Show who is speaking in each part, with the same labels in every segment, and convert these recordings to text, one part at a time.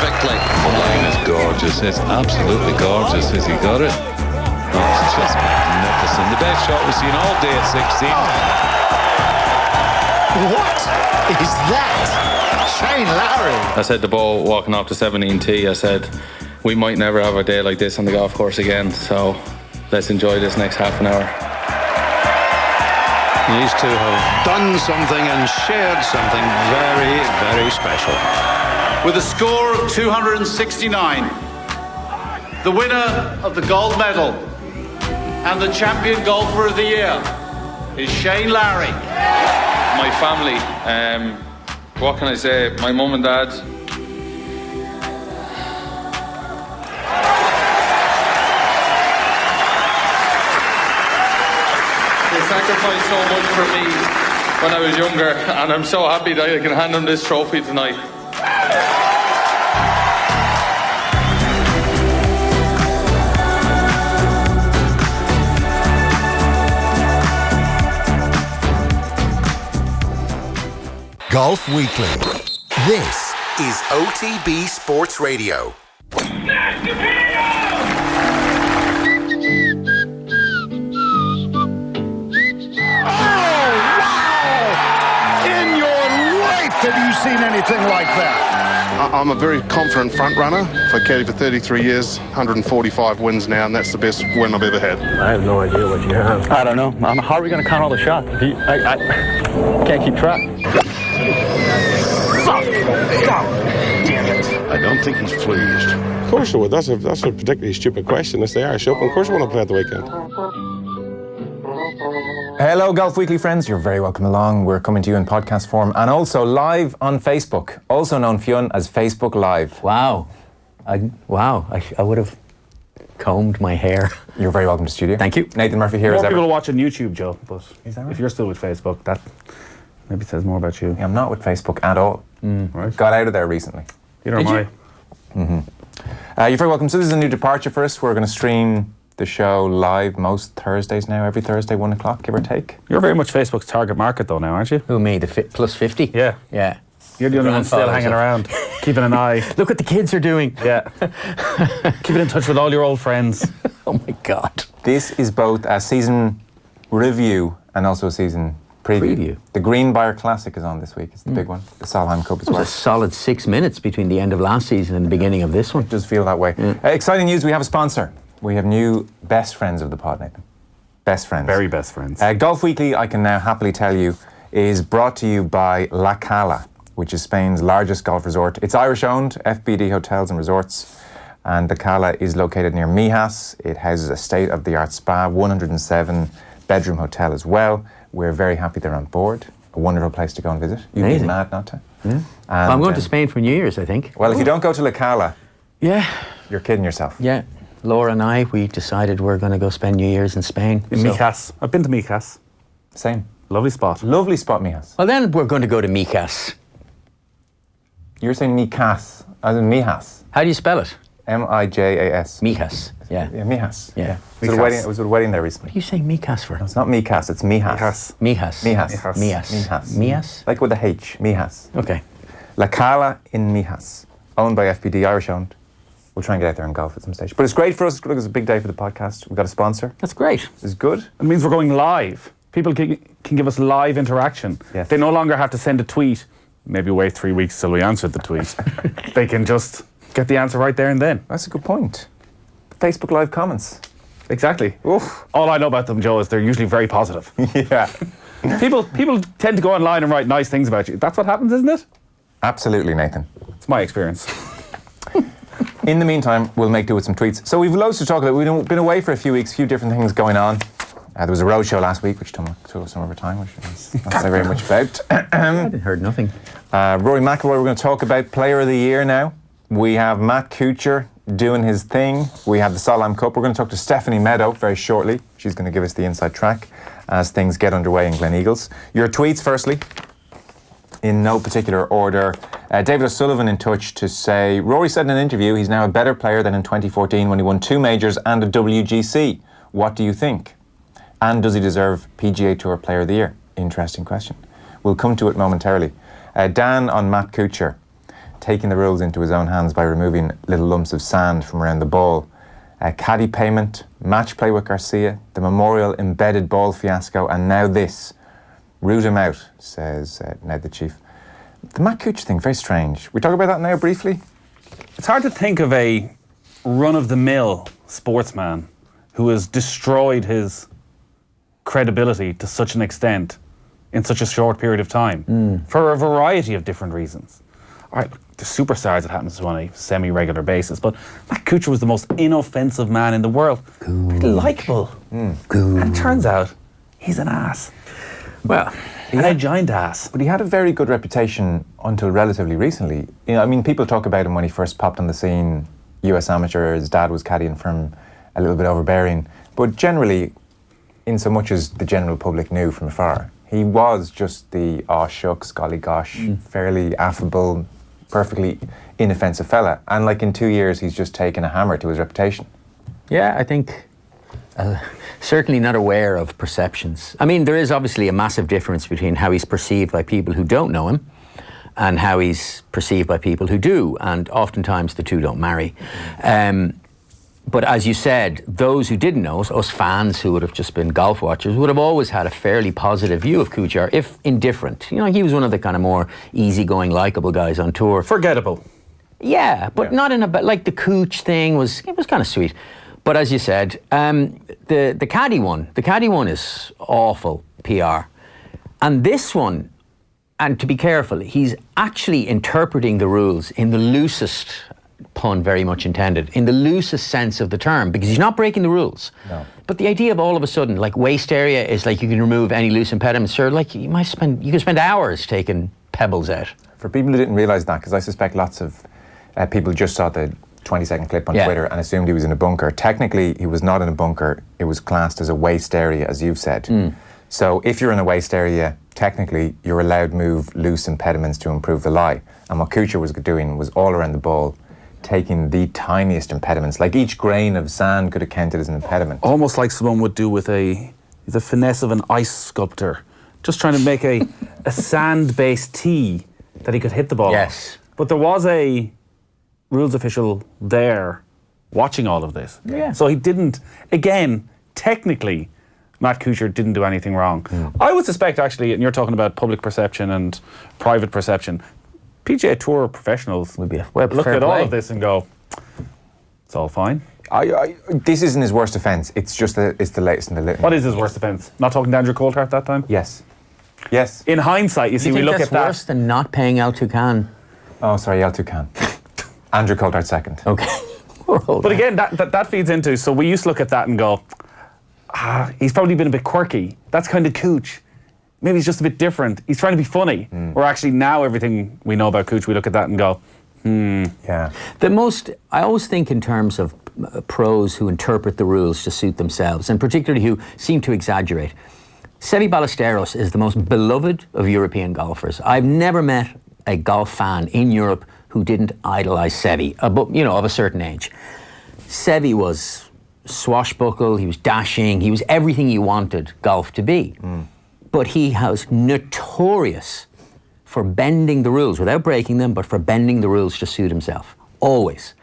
Speaker 1: perfectly.
Speaker 2: The line is gorgeous. It's absolutely gorgeous. Has he got it? Oh, it's just magnificent. The best shot we've seen all day at 16.
Speaker 3: What is that? Shane Lowry.
Speaker 4: I said the ball walking off the 17T, I said, we might never have a day like this on the golf course again, so let's enjoy this next half an hour.
Speaker 1: These two have done something and shared something very, very special.
Speaker 5: With a score of 269, the winner of the gold medal and the champion golfer of the year is Shane Lowry.
Speaker 4: My family, what can I say? My mum and dad. They sacrificed so much for me when I was younger, and I'm so happy that I can hand them this trophy tonight.
Speaker 3: Golf Weekly. This is OTB Sports Radio.
Speaker 6: Have you seen anything like that?
Speaker 7: I'm a very confident front runner. I've caddied for 33 years, 145 wins now, and that's the best win I've ever had.
Speaker 6: I have no idea what you have.
Speaker 8: I don't know. How are we going to count all the shots? I can't keep track.
Speaker 6: Fuck! God damn it!
Speaker 7: I don't think he's pleased.
Speaker 9: Of course I would. That's a particularly stupid question. It's the Irish Open. Of course I want to play at the weekend.
Speaker 10: Hello, Golf Weekly friends. You're very welcome along. We're coming to you in podcast form and also live on Facebook, also known, Fionn, as Facebook Live.
Speaker 11: Wow. I would have combed my hair.
Speaker 10: You're very welcome to the studio.
Speaker 11: Thank you.
Speaker 10: Nathan Murphy here as
Speaker 8: More
Speaker 10: ever.
Speaker 8: people watching YouTube, Joe, but
Speaker 10: Is that right?
Speaker 8: if you're still with Facebook, that maybe says more about you.
Speaker 10: Yeah, I'm not with Facebook at all.
Speaker 8: Right.
Speaker 10: Got out of there recently.
Speaker 8: Neither am I.
Speaker 10: You're very welcome. So this is a new departure for us. We're going to stream the show live most Thursdays now, every Thursday, 1 o'clock, give or take.
Speaker 8: You're very much Facebook's target market, though, now, aren't you?
Speaker 11: Who made the plus 50?
Speaker 8: Yeah.
Speaker 11: Yeah.
Speaker 8: You're the only one still hanging around, keeping an eye.
Speaker 11: Look what the kids are doing.
Speaker 8: Yeah. Keeping in touch with all your old friends.
Speaker 11: Oh my God.
Speaker 10: This is both a season review and also a season preview. The Greenbrier Classic is on this week. It's the big one. The Solheim Cup as
Speaker 11: It
Speaker 10: well.
Speaker 11: was a solid 6 minutes between the end of last season and the beginning of this one.
Speaker 10: It does feel that way. Exciting news, we have a sponsor. We have new best friends of the pod, Nathan. Best friends.
Speaker 8: Very best friends.
Speaker 10: Golf Weekly, I can now happily tell you, is brought to you by Cala, which is Spain's largest golf resort. It's Irish-owned, FBD Hotels and Resorts, and the Cala is located near Mijas. It houses a state-of-the-art spa, 107-bedroom hotel as well. We're very happy they're on board. A wonderful place to go and visit. You'd be mad not to.
Speaker 11: And, I'm going to Spain for New Year's, I think.
Speaker 10: Well, if you don't go to Cala,
Speaker 11: yeah,
Speaker 10: you're kidding yourself.
Speaker 11: Yeah. Laura and I, we decided we're going to go spend New Year's in Spain.
Speaker 8: In Mijas. I've been to Mijas.
Speaker 10: Same.
Speaker 8: Lovely spot.
Speaker 10: Lovely spot, Mijas.
Speaker 11: Well, then we're going to go to Mijas.
Speaker 10: You're saying Mijas, as in Mijas.
Speaker 11: How do you spell it?
Speaker 10: M-I-J-A-S.
Speaker 11: Mijas. Yeah.
Speaker 10: Yeah, Mijas.
Speaker 11: Yeah.
Speaker 10: I was at a wedding there recently.
Speaker 11: What are you saying Mijas for?
Speaker 10: No, it's not Mijas, it's Mijas.
Speaker 11: Mijas.
Speaker 10: Mijas.
Speaker 11: Mijas. Mijas.
Speaker 10: Like with a H, Mijas.
Speaker 11: Okay.
Speaker 10: La Cala in Mijas. Owned by FBD, Irish-owned. We'll try and get out there and golf at some stage. But it's great for us. It's a big day for the podcast. We've got a sponsor.
Speaker 11: That's great.
Speaker 10: It's good.
Speaker 8: It means we're going live. People can give us live interaction.
Speaker 10: Yes.
Speaker 8: They no longer have to send a tweet, maybe wait 3 weeks till we answer the tweet. They can just get the answer right there and then.
Speaker 10: That's a good point. Facebook Live comments.
Speaker 8: Exactly.
Speaker 10: Oof.
Speaker 8: All I know about them, Joe, is they're usually very positive.
Speaker 10: Yeah.
Speaker 8: People tend to go online and write nice things about you. That's what happens, isn't it?
Speaker 10: Absolutely, Nathan.
Speaker 8: It's my experience.
Speaker 10: In the meantime, we'll make do with some tweets. So we've loads to talk about. We've been away for a few weeks, a few different things going on. There was a road show last week, which took some of our time, which is not say very much about.
Speaker 11: I heard nothing.
Speaker 10: Rory Mcilroy, we're going to talk about Player of the Year now. We have Matt Kuchar doing his thing. We have the Solheim Cup. We're going to talk to Stephanie Meadow very shortly. She's going to give us the inside track as things get underway in Glen Eagles. Your tweets, firstly, in no particular order. David O'Sullivan in touch to say, Rory said in an interview he's now a better player than in 2014 when he won 2 majors and a WGC. What do you think? And does he deserve PGA Tour Player of the Year? Interesting question. We'll come to it momentarily. Dan on Matt Kuchar. taking the rules into his own hands by removing little lumps of sand from around the ball. Caddy payment, match play with Garcia, the Memorial embedded ball fiasco, and now this. Root him out, says Ned the Chief. The Matt Kuchar thing, very strange. We talk about that now briefly?
Speaker 8: It's hard to think of a run-of-the-mill sportsman who has destroyed his credibility to such an extent in such a short period of time for a variety of different reasons. All right, the superstars, it happens to on a semi-regular basis, but Matt Kuchar was the most inoffensive man in the world. Pretty likeable. And it turns out he's an ass.
Speaker 10: Well,
Speaker 8: a giant ass.
Speaker 10: But he had a very good reputation until relatively recently. You know, I mean, people talk about him when he first popped on the scene, US amateur, his dad was caddying for him, a little bit overbearing. But generally, in so much as the general public knew from afar, he was just the aw shucks, golly gosh, fairly affable, perfectly inoffensive fella. And like in 2 years, he's just taken a hammer to his reputation.
Speaker 11: Yeah, I think certainly not aware of perceptions. I mean, there is obviously a massive difference between how he's perceived by people who don't know him and how he's perceived by people who do, and oftentimes the two don't marry. But as you said, those who didn't know us fans who would have just been golf watchers, would have always had a fairly positive view of Kuchar, if indifferent. You know, he was one of the kind of more easygoing, likeable guys on tour.
Speaker 8: Forgettable.
Speaker 11: Yeah, but not in a, like the Kuch thing was kind of sweet. But as you said, the caddy one is awful PR. And this one, and to be careful, he's actually interpreting the rules in the loosest, pun very much intended, in the loosest sense of the term, because he's not breaking the rules.
Speaker 10: No.
Speaker 11: But the idea of all of a sudden, like waist area is like you can remove any loose impediments, sure, like you can spend hours taking pebbles out.
Speaker 10: For people who didn't realise that, because I suspect lots of people just saw the 20-second clip on Twitter and assumed he was in a bunker. Technically, he was not in a bunker. It was classed as a waist area, as you've said. So if you're in a waist area, technically, you're allowed to move loose impediments to improve the lie. And what Kuchar was doing was all around the ball, taking the tiniest impediments. Like each grain of sand could have counted as an impediment.
Speaker 8: Almost like someone would do with the finesse of an ice sculptor. Just trying to make a sand-based tee that he could hit the ball.
Speaker 11: Yes.
Speaker 8: But there was a rules official there watching all of this.
Speaker 11: Yeah.
Speaker 8: So he didn't, again, technically, Matt Kuchar didn't do anything wrong. I would suspect, actually, and you're talking about public perception and private perception, PGA Tour professionals
Speaker 11: would be
Speaker 8: look at all of this and go, it's all fine.
Speaker 10: This isn't his worst offence. It's just that it's the latest in the litany.
Speaker 8: What is his worst offence? Not talking to Andrew Coulthard that time?
Speaker 10: Yes. Yes.
Speaker 8: In hindsight, you see, we look at that.
Speaker 11: Worse than not paying Al Toucan?
Speaker 10: Oh, sorry, Al Toucan. Andrew Coulthard second.
Speaker 11: Okay.
Speaker 8: But again, that feeds into, so we used to look at that and go, he's probably been a bit quirky. That's kind of Cooch. Maybe he's just a bit different. He's trying to be funny. Or actually now everything we know about Cooch, we look at that and go,
Speaker 10: Yeah.
Speaker 11: I always think in terms of pros who interpret the rules to suit themselves, and particularly who seem to exaggerate. Seve Ballesteros is the most beloved of European golfers. I've never met a golf fan in Europe who didn't idolise Seve, of a certain age. Seve was swashbuckle, he was dashing, he was everything you wanted golf to be. But he was notorious for bending the rules, without breaking them, but for bending the rules to suit himself, always.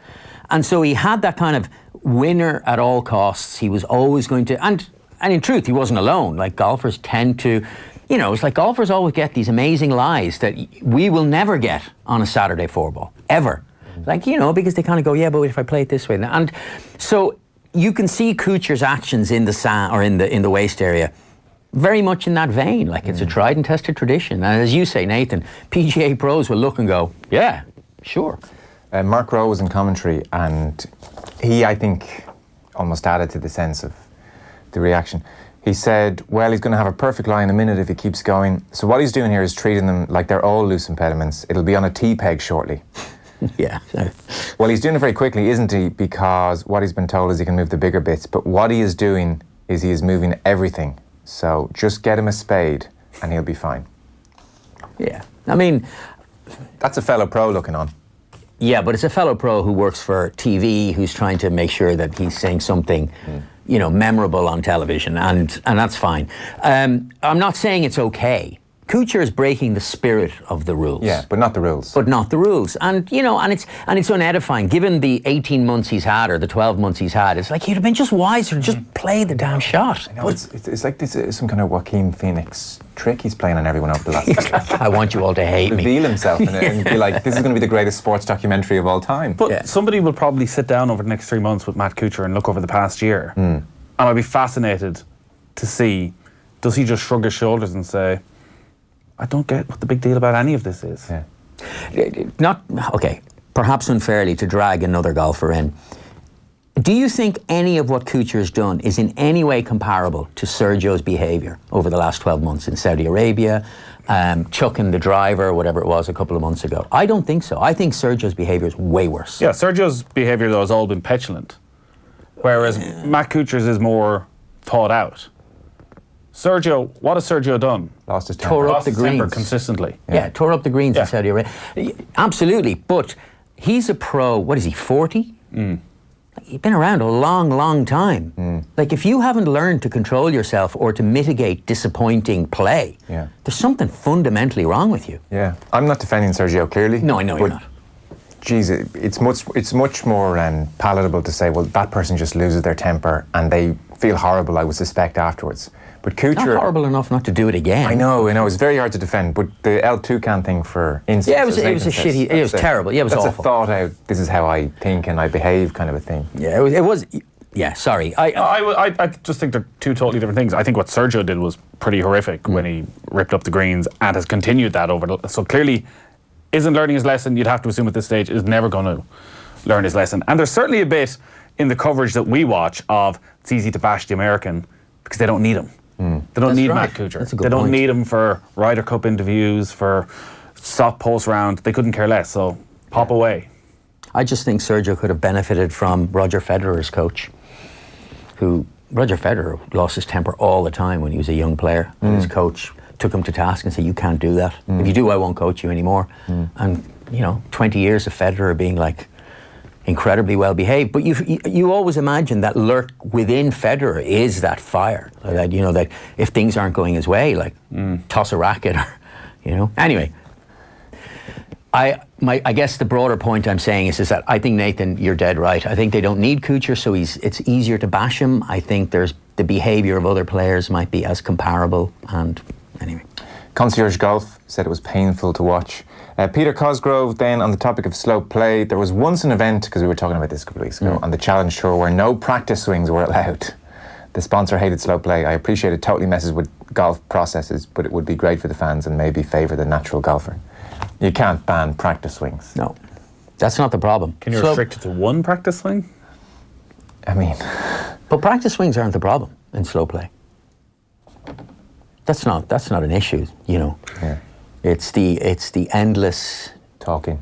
Speaker 11: And so he had that kind of winner at all costs. He was always going to, and in truth, he wasn't alone. Like golfers tend to, it's like golfers always get these amazing lies that we will never get on a Saturday 4-ball, ever. Like, because they kind of go, yeah, but if I play it this way. And so you can see Kuchar's actions in the sand or in the waist area very much in that vein. Like it's a tried and tested tradition. And as you say, Nathan, PGA pros will look and go, yeah, sure.
Speaker 10: Mark Rowe was in commentary and he, I think, almost added to the sense of the reaction. He said, well, he's going to have a perfect lie in a minute if he keeps going. So what he's doing here is treating them like they're all loose impediments. It'll be on a T-peg shortly.
Speaker 11: Yeah.
Speaker 10: Well, he's doing it very quickly, isn't he? Because what he's been told is he can move the bigger bits. But what he is doing is he is moving everything. So just get him a spade and he'll be fine.
Speaker 11: Yeah. I mean,
Speaker 10: that's a fellow pro looking on.
Speaker 11: Yeah, but it's a fellow pro who works for TV, who's trying to make sure that he's saying something, memorable on television, and that's fine. I'm not saying it's okay. Kuchar is breaking the spirit of the rules.
Speaker 10: Yeah, but not the rules.
Speaker 11: But not the rules. And, you know, and it's unedifying. Given the 18 months he's had or the 12 months he's had, it's like he'd have been just wiser to just play the damn shot.
Speaker 10: I know, it's like this is some kind of Joaquin Phoenix trick he's playing on everyone over the last...
Speaker 11: I want you all to hate me.
Speaker 10: Reveal himself and be like, this is going to be the greatest sports documentary of all time.
Speaker 8: But somebody will probably sit down over the next 3 months with Matt Kuchar and look over the past year. And I'll be fascinated to see, does he just shrug his shoulders and say, I don't get what the big deal about any of this is.
Speaker 11: Perhaps unfairly to drag another golfer in. Do you think any of what Kuchar has done is in any way comparable to Sergio's behaviour over the last 12 months in Saudi Arabia, chucking the driver, whatever it was, a couple of months ago? I don't think so. I think Sergio's behaviour is way worse.
Speaker 8: Yeah, Sergio's behaviour, though, has all been petulant, whereas Matt Kuchar's is more thought out. Sergio, what has Sergio done?
Speaker 10: Lost his temper.
Speaker 11: Tore up the greens
Speaker 8: consistently.
Speaker 11: Yeah, tore up the greens in Saudi Arabia. Absolutely, but he's a pro. What is he? 40. He's been around a long, long time. Like, if you haven't learned to control yourself or to mitigate disappointing play, there's something fundamentally wrong with you.
Speaker 10: Yeah, I'm not defending Sergio, clearly.
Speaker 11: No, I know you're not.
Speaker 10: Geez, it's much more palatable to say, well, that person just loses their temper and they feel horrible, I would suspect, afterwards. But Kuchar...
Speaker 11: Not horrible enough not to do it again.
Speaker 10: I know, it's very hard to defend, but the El Toucan thing, for instance...
Speaker 11: Yeah, it was terrible. Yeah, it was awful.
Speaker 10: That's a thought out, this is how I think and I behave kind of a thing.
Speaker 11: Yeah, it was yeah, sorry.
Speaker 8: I just think they're two totally different things. I think what Sergio did was pretty horrific when he ripped up the greens and has continued that so clearly isn't learning his lesson. You'd have to assume at this stage is never going to learn his lesson. And there's certainly a bit in the coverage that we watch of it's easy to bash the American because they don't need him. They don't need Matt Kuchar. They don't need him for Ryder Cup interviews, for soft post round. They couldn't care less, so pop away.
Speaker 11: I just think Sergio could have benefited from Roger Federer's coach, Roger Federer lost his temper all the time when he was a young player. And his coach took him to task and said, you can't do that. If you do, I won't coach you anymore. And, 20 years of Federer being like incredibly well behaved, but you always imagine that lurk within Federer is that fire, that that if things aren't going his way, like toss a racket, or Anyway, I guess the broader point I'm saying is that I think, Nathan, you're dead right. I think they don't need Kuchar, so it's easier to bash him. I think the behaviour of other players might be as comparable. And anyway,
Speaker 10: Concierge Golf said it was painful to watch. Peter Cosgrove, then, on the topic of slow play, there was once an event, because we were talking about this a couple of weeks ago, on the Challenge Tour where no practice swings were allowed. The sponsor hated slow play. I appreciate it totally messes with golf processes, but it would be great for the fans and maybe favour the natural golfer. You can't ban practice swings.
Speaker 11: No, that's not the problem.
Speaker 8: Can you restrict it to one practice swing?
Speaker 10: I mean...
Speaker 11: But practice swings aren't the problem in slow play. That's not an issue,
Speaker 10: Yeah.
Speaker 11: It's the endless
Speaker 10: talking,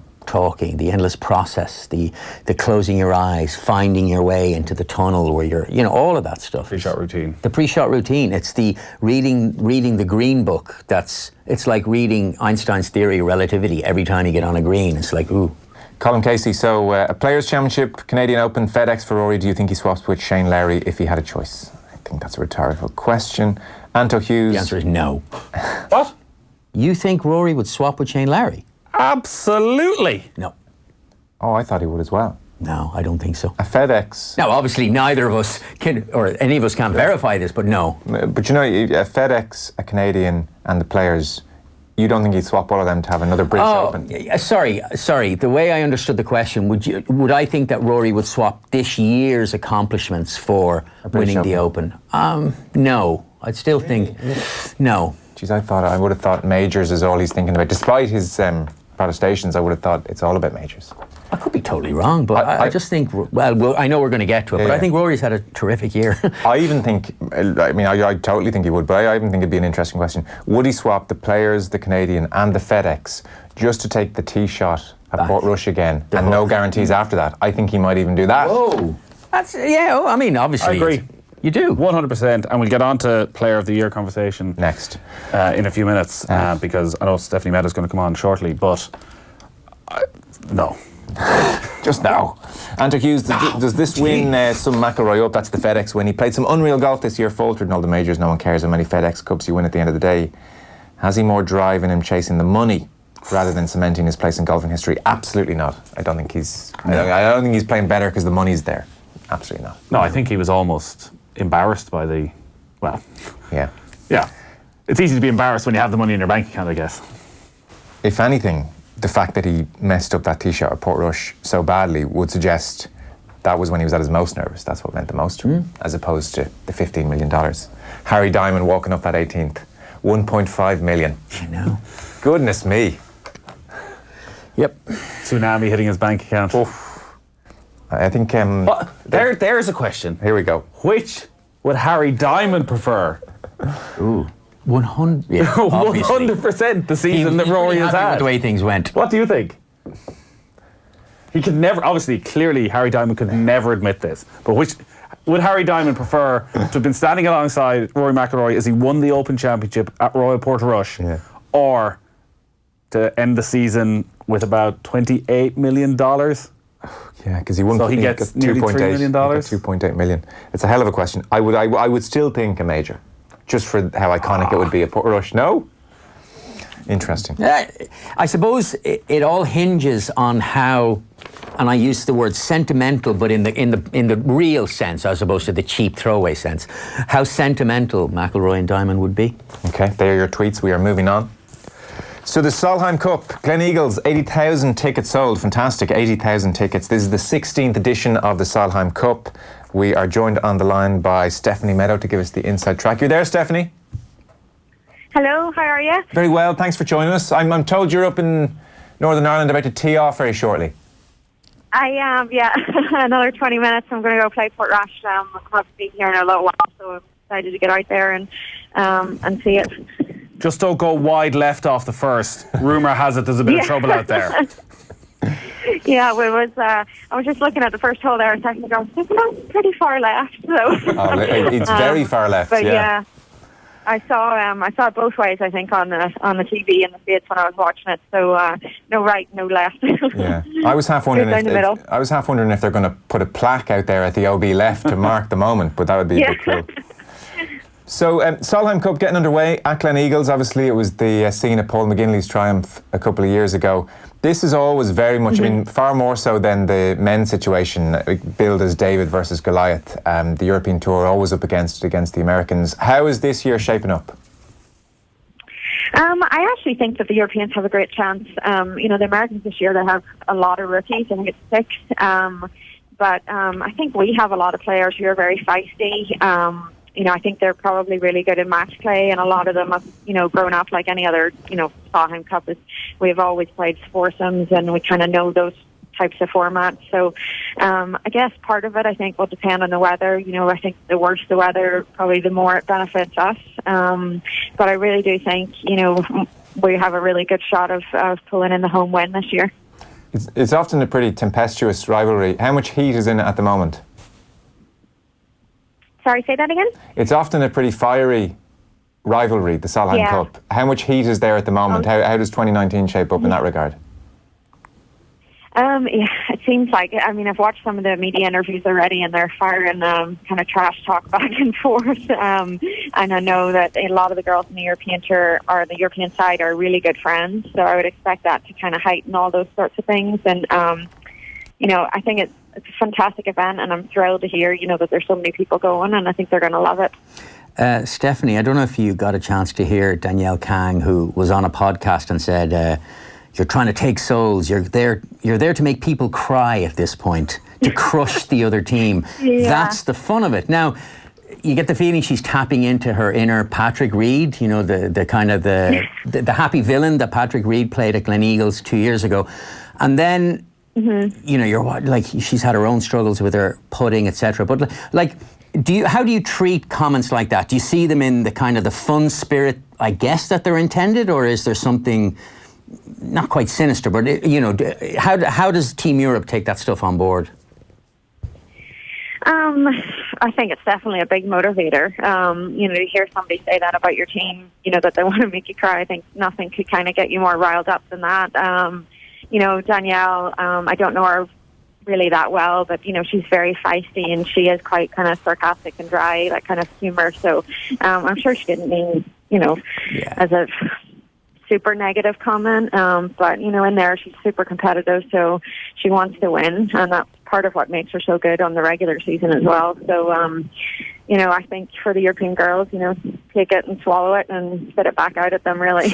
Speaker 11: the endless process, the closing your eyes, finding your way into the tunnel where you're, all of that stuff.
Speaker 8: Pre-shot routine.
Speaker 11: The pre-shot routine. It's the reading the green book. It's like reading Einstein's theory of relativity every time you get on a green. It's like, ooh.
Speaker 10: Colin Casey, so a Players' Championship, Canadian Open, FedEx for Rory, do you think he swaps with Shane Lowry if he had a choice? I think that's a rhetorical question. Anto Hughes.
Speaker 11: The answer is no.
Speaker 8: What?
Speaker 11: You think Rory would swap with Shane Lowry?
Speaker 8: Absolutely.
Speaker 11: No.
Speaker 10: Oh, I thought he would as well.
Speaker 11: No, I don't think so.
Speaker 10: A FedEx.
Speaker 11: Now, obviously, neither of us can, or any of us can't verify this, but no.
Speaker 10: But a FedEx, a Canadian, and the Players, you don't think he'd swap all of them to have another British Open?
Speaker 11: Sorry. The way I understood the question, would I think that Rory would swap this year's accomplishments for winning the Open? No. I'd still think no.
Speaker 10: Geez, I would have thought majors is all he's thinking about. Despite his protestations, I would have thought it's all about majors.
Speaker 11: I could be totally wrong, but I just think, well, I know we're going to get to it, but I think Rory's had a terrific year.
Speaker 10: I even think, I totally think he would, but I even think it'd be an interesting question. Would he swap the Players, the Canadian, and the FedEx just to take the tee shot at Portrush again, and no guarantees after that? I think he might even do that.
Speaker 11: Whoa. Obviously.
Speaker 8: I agree.
Speaker 11: You do?
Speaker 8: 100%, and we'll get on to Player of the Year conversation
Speaker 10: next
Speaker 8: in a few minutes because I know Stephanie Meadow is going to come on shortly, but no.
Speaker 10: Just now. Anto Hughes, does this win some McIlroy up? That's the FedEx win. He played some unreal golf this year, faltered in all the majors. No one cares how many FedEx Cups you win at the end of the day. Has he more drive in him chasing the money rather than cementing his place in golfing history? Absolutely not. I don't think he's playing better because the money's there. Absolutely not.
Speaker 8: No, I think he was almost embarrassed by the, well...
Speaker 10: Yeah.
Speaker 8: Yeah. It's easy to be embarrassed when you have the money in your bank account, I guess.
Speaker 10: If anything, the fact that he messed up that tee shot at Portrush so badly would suggest that was when he was at his most nervous. That's what meant the most to him, as opposed to the $15 million. Harry Diamond walking up that 18th. 1.5 million.
Speaker 11: I know.
Speaker 10: Goodness me.
Speaker 11: Yep.
Speaker 8: Tsunami hitting his bank account.
Speaker 10: Oof. I think...
Speaker 8: there's a question.
Speaker 10: Here we go.
Speaker 8: Which would Harry Diamond prefer?
Speaker 11: Ooh. 100. Yeah,
Speaker 8: 100% the season that Rory has had.
Speaker 11: The way things went.
Speaker 8: What do you think? He could never, obviously, clearly, Harry Diamond could never admit this. But which would Harry Diamond prefer to have been standing alongside Rory Mcilroy as he won the Open Championship at Royal Portrush, or to end the season with about $28 million?
Speaker 10: Yeah, because he won.
Speaker 8: So he gets nearly $3 million.
Speaker 10: $2.8 million. It's a hell of a question. I would still think a major, just for how iconic it would be at Portrush. No. Interesting.
Speaker 11: I suppose it all hinges on how, and I use the word sentimental, but in the real sense, as opposed to the cheap throwaway sense, how sentimental McIlroy and Diamond would be.
Speaker 10: Okay, there are your tweets. We are moving on. So the Solheim Cup, Gleneagles, 80,000 tickets sold. Fantastic, 80,000 tickets. This is the 16th edition of the Solheim Cup. We are joined on the line by Stephanie Meadow to give us the inside track. You're there, Stephanie?
Speaker 12: Hello, how are you?
Speaker 10: Very well, thanks for joining us. I'm told you're up in Northern Ireland about to tee off very shortly.
Speaker 12: I am, yeah. Another 20 minutes, I'm going to go play Portrush. I've been here in a little while, so I'm excited to get out there and see it.
Speaker 8: Just don't go wide left off the first. Rumour has it there's a bit of trouble out there.
Speaker 12: Yeah, I was just looking at the first hole there a second ago. It's not pretty far left, so.
Speaker 10: It's very far left,
Speaker 12: but yeah. I saw it both ways, I think, on the TV in the States when I was watching it. So no right, no left.
Speaker 10: Yeah, I was half wondering if they're going to put a plaque out there at the OB left to mark the moment, but that would be a bit cool. So Solheim Cup getting underway at Gleneagles. Obviously, it was the scene of Paul McGinley's triumph a couple of years ago. This is always very much, I mean, far more so than the men's situation, billed as David versus Goliath. The European Tour always up against the Americans. How is this year shaping up?
Speaker 12: I actually think that the Europeans have a great chance. The Americans this year, they have a lot of rookies. I think it's 6. But I think we have a lot of players who are very feisty. I think they're probably really good in match play, and a lot of them have, grown up like any other, Solheim Cup. We've always played foursomes, and we kind of know those types of formats. So I guess part of it, I think, will depend on the weather. I think the worse the weather, probably the more it benefits us. But I really do think, we have a really good shot of pulling in the home win this year.
Speaker 10: It's often a pretty tempestuous rivalry. How much heat is in it at the moment?
Speaker 12: Sorry, say that again?
Speaker 10: It's often a pretty fiery rivalry, the Solheim Cup. How much heat is there at the moment? How does 2019 shape up in that regard?
Speaker 12: It seems like, I've watched some of the media interviews already, and they're firing kind of trash talk back and forth. And I know that a lot of the girls in the European Tour or the European side are really good friends, so I would expect that to kind of heighten all those sorts of things. And, I think it's a fantastic event, and I'm thrilled to hear, that there's so many people going, and I think they're going to love it.
Speaker 11: Stephanie, I don't know if you got a chance to hear Danielle Kang, who was on a podcast and said, you're trying to take souls. You're there to make people cry at this point, to crush the other team. Yeah. That's the fun of it. Now, you get the feeling she's tapping into her inner Patrick Reed, the kind of the happy villain that Patrick Reed played at Gleneagles 2 years ago. And then, you're like, she's had her own struggles with her putting, etc. But like, how do you treat comments like that? Do you see them in the kind of the fun spirit, I guess, that they're intended, or is there something not quite sinister, but how does Team Europe take that stuff on board?
Speaker 12: I think it's definitely a big motivator. To hear somebody say that about your team, that they want to make you cry, I think nothing could kind of get you more riled up than that. Danielle, I don't know her really that well, but she's very feisty, and she is quite kind of sarcastic and dry, that kind of humor. So I'm sure she didn't mean as a super negative comment, but in there she's super competitive, so she wants to win, and that's part of what makes her so good on the regular season as well. So I think for the European girls, take it and swallow it and spit it back out at them, really.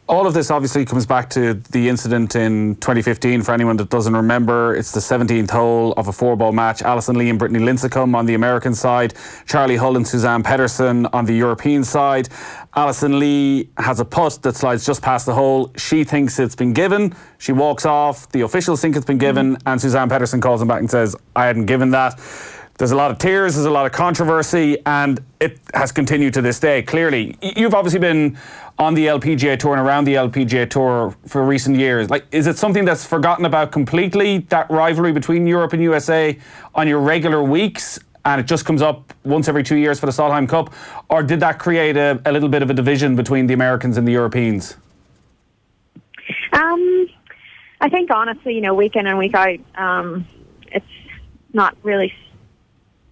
Speaker 8: All of this obviously comes back to the incident in 2015. For anyone that doesn't remember, it's the 17th hole of a 4-ball match. Alison Lee and Brittany Lincecum on the American side, Charlie Hull and Suzanne Pedersen on the European side. Alison Lee has a putt that slides just past the hole. She thinks it's been given. She walks off. The officials think it's been given, and Suzanne Pedersen calls them back and says, I hadn't given that. There's a lot of tears, there's a lot of controversy, and it has continued to this day. Clearly, you've obviously been on the LPGA Tour and around the LPGA Tour for recent years. Is it something that's forgotten about completely, that rivalry between Europe and USA on your regular weeks, and it just comes up once every 2 years for the Solheim Cup? Or did that create a little bit of a division between the Americans and the Europeans?
Speaker 12: I think, honestly, week in and week out, it's not really...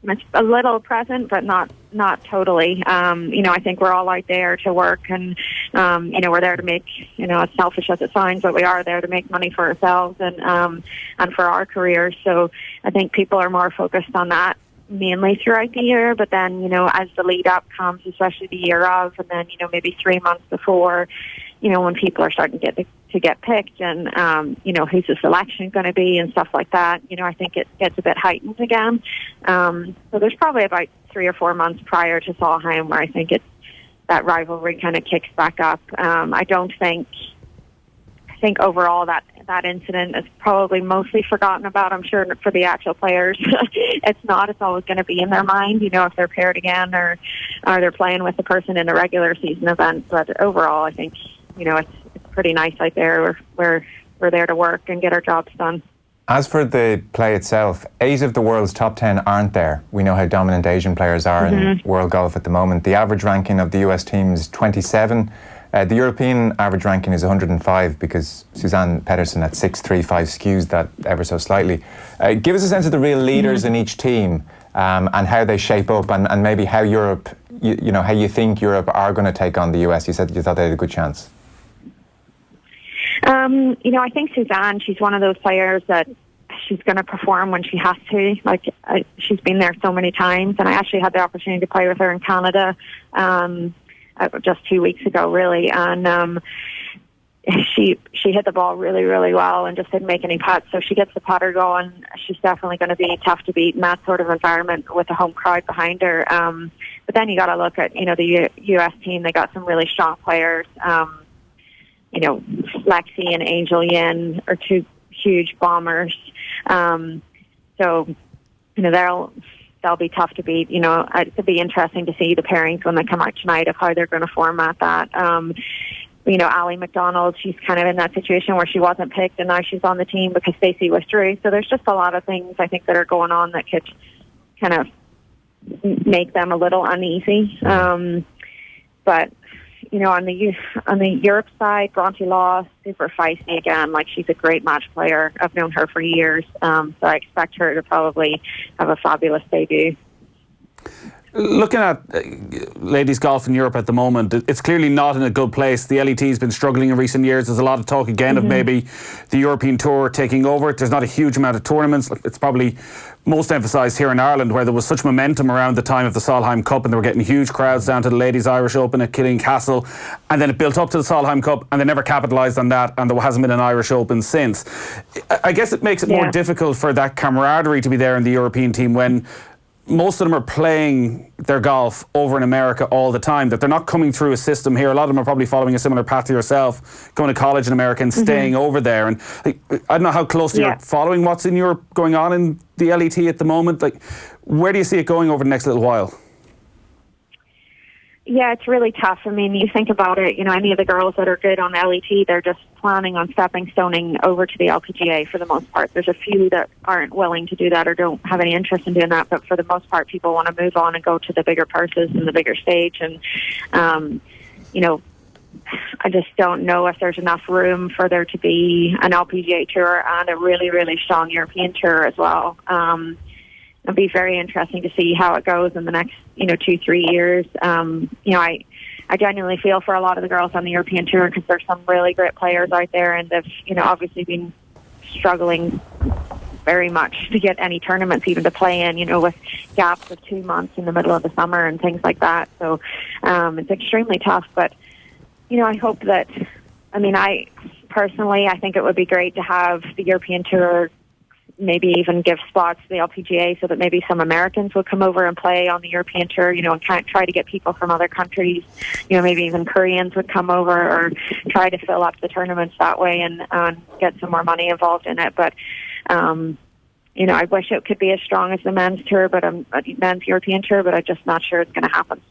Speaker 12: It's a little present, but not totally. I think we're all out there to work, and we're there to make, as selfish as it sounds, but we are there to make money for ourselves and for our careers. So I think people are more focused on that mainly throughout the year. But then, as the lead up comes, especially the year of, and then maybe 3 months before, when people are starting to get picked, and who's the selection going to be and stuff like that, I think it gets a bit heightened again. So there's probably about 3 or 4 months prior to Solheim where I think that rivalry kind of kicks back up. I think overall that incident is probably mostly forgotten about. I'm sure for the actual players, it's not. It's always going to be in their mind, if they're paired again or they're playing with the person in a regular season event. But overall, I think, it's pretty nice out there. We're there to work and get our jobs done.
Speaker 10: As for the play itself, 8 of the world's top 10 aren't there. We know how dominant Asian players are in world golf at the moment. The average ranking of the US team is 27. The European average ranking is 105 because Suzanne Pedersen at 6.35 skews that ever so slightly. Give us a sense of the real leaders in each team and how they shape up, and maybe how Europe, how you think Europe are going to take on the US. You said you thought they had a good chance.
Speaker 12: I think Suzanne, she's one of those players that she's going to perform when she has to. She's been there so many times, and I actually had the opportunity to play with her in Canada just 2 weeks ago, really, and she hit the ball really, really well and just didn't make any putts. So she gets the putter going. She's definitely going to be tough to beat in that sort of environment with a home crowd behind her. But then you got to look at, the US team. They got some really strong players. Lexi and Angel Yin are 2 huge bombers. So, they'll be tough to beat. It'll be interesting to see the pairings when they come out tonight of how they're going to format that. Ali McDonald, she's kind of in that situation where she wasn't picked and now she's on the team because Stacey withdrew. So there's just a lot of things I think that are going on that could kind of make them a little uneasy. But on the Europe side, Bronte Law, super feisty again. She's a great match player. I've known her for years, so I expect her to probably have a fabulous debut.
Speaker 8: Looking at ladies golf in Europe at the moment, it's clearly not in a good place. The LET has been struggling in recent years. There's a lot of talk again of maybe the European Tour taking over. There's not a huge amount of tournaments. It's probably most emphasised here in Ireland, where there was such momentum around the time of the Solheim Cup, and they were getting huge crowds down to the Ladies Irish Open at Castle, and then it built up to the Solheim Cup, and they never capitalised on that, and there hasn't been an Irish Open since. I guess it makes it more difficult for that camaraderie to be there in the European team when most of them are playing their golf over in America all the time, that they're not coming through a system here. A lot of them are probably following a similar path to yourself, going to college in America and staying over there. And I don't know how closely you're following what's in Europe going on in the LET at the moment. Where do you see it going over the next little while?
Speaker 12: Yeah, it's really tough. I mean, you think about it, any of the girls that are good on the LET, they're just planning on stepping stoning over to the LPGA for the most part. There's a few that aren't willing to do that or don't have any interest in doing that, but for the most part, people want to move on and go to the bigger purses and the bigger stage. And, I just don't know if there's enough room for there to be an LPGA tour and a really, really strong European tour as well. It'll be very interesting to see how it goes in the next, 2-3 years. I genuinely feel for a lot of the girls on the European Tour because there's some really great players out there, and they've, obviously been struggling very much to get any tournaments even to play in, with gaps of 2 months in the middle of the summer and things like that. So it's extremely tough. But, I hope that, I personally, I think it would be great to have the European Tour maybe even give spots to the LPGA so that maybe some Americans would come over and play on the European Tour, and try to get people from other countries, maybe even Koreans would come over, or try to fill up the tournaments that way and get some more money involved in it. But, I wish it could be as strong as the men's tour, but men's European Tour, but I'm just not sure it's going to happen.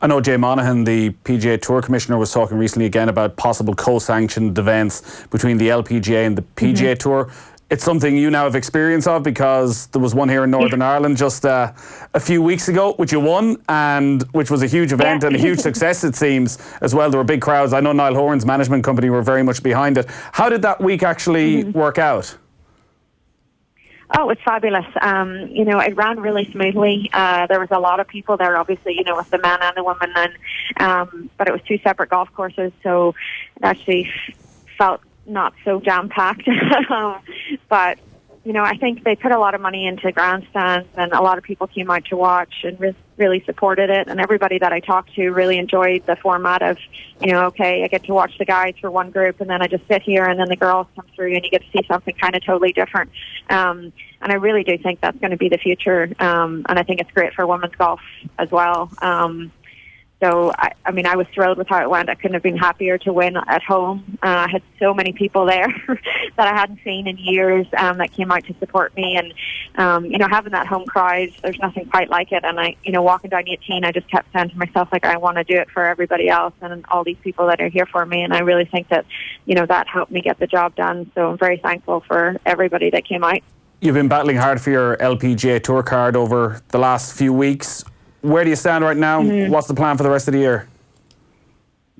Speaker 8: I know Jay Monaghan, the PGA Tour Commissioner, was talking recently again about possible co-sanctioned events between the LPGA and the PGA Tour. It's something you now have experience of because there was one here in Northern Ireland just a few weeks ago, which you won, and which was a huge event and a huge success, it seems, as well. There were big crowds. I know Niall Horan's management company were very much behind it. How did that week actually work out?
Speaker 12: Oh, it was fabulous. It ran really smoothly. There was a lot of people there, obviously, with the men and the women, and but it was 2 separate golf courses, so it actually felt not so jam-packed. But, I think they put a lot of money into grandstands, and a lot of people came out to watch and really supported it. And everybody that I talked to really enjoyed the format of, okay, I get to watch the guys for one group, and then I just sit here, and then the girls come through, and you get to see something kind of totally different. And I really do think that's going to be the future. And I think it's great for women's golf as well. So, I was thrilled with how it went. I couldn't have been happier to win at home. I had so many people there that I hadn't seen in years that came out to support me. And, having that home crowd, there's nothing quite like it. And walking down 18, I just kept saying to myself, I want to do it for everybody else and all these people that are here for me. And I really think that, that helped me get the job done. So I'm very thankful for everybody that came out.
Speaker 8: You've been battling hard for your LPGA Tour card over the last few weeks. Where do you stand right now? What's the plan for the rest of the year?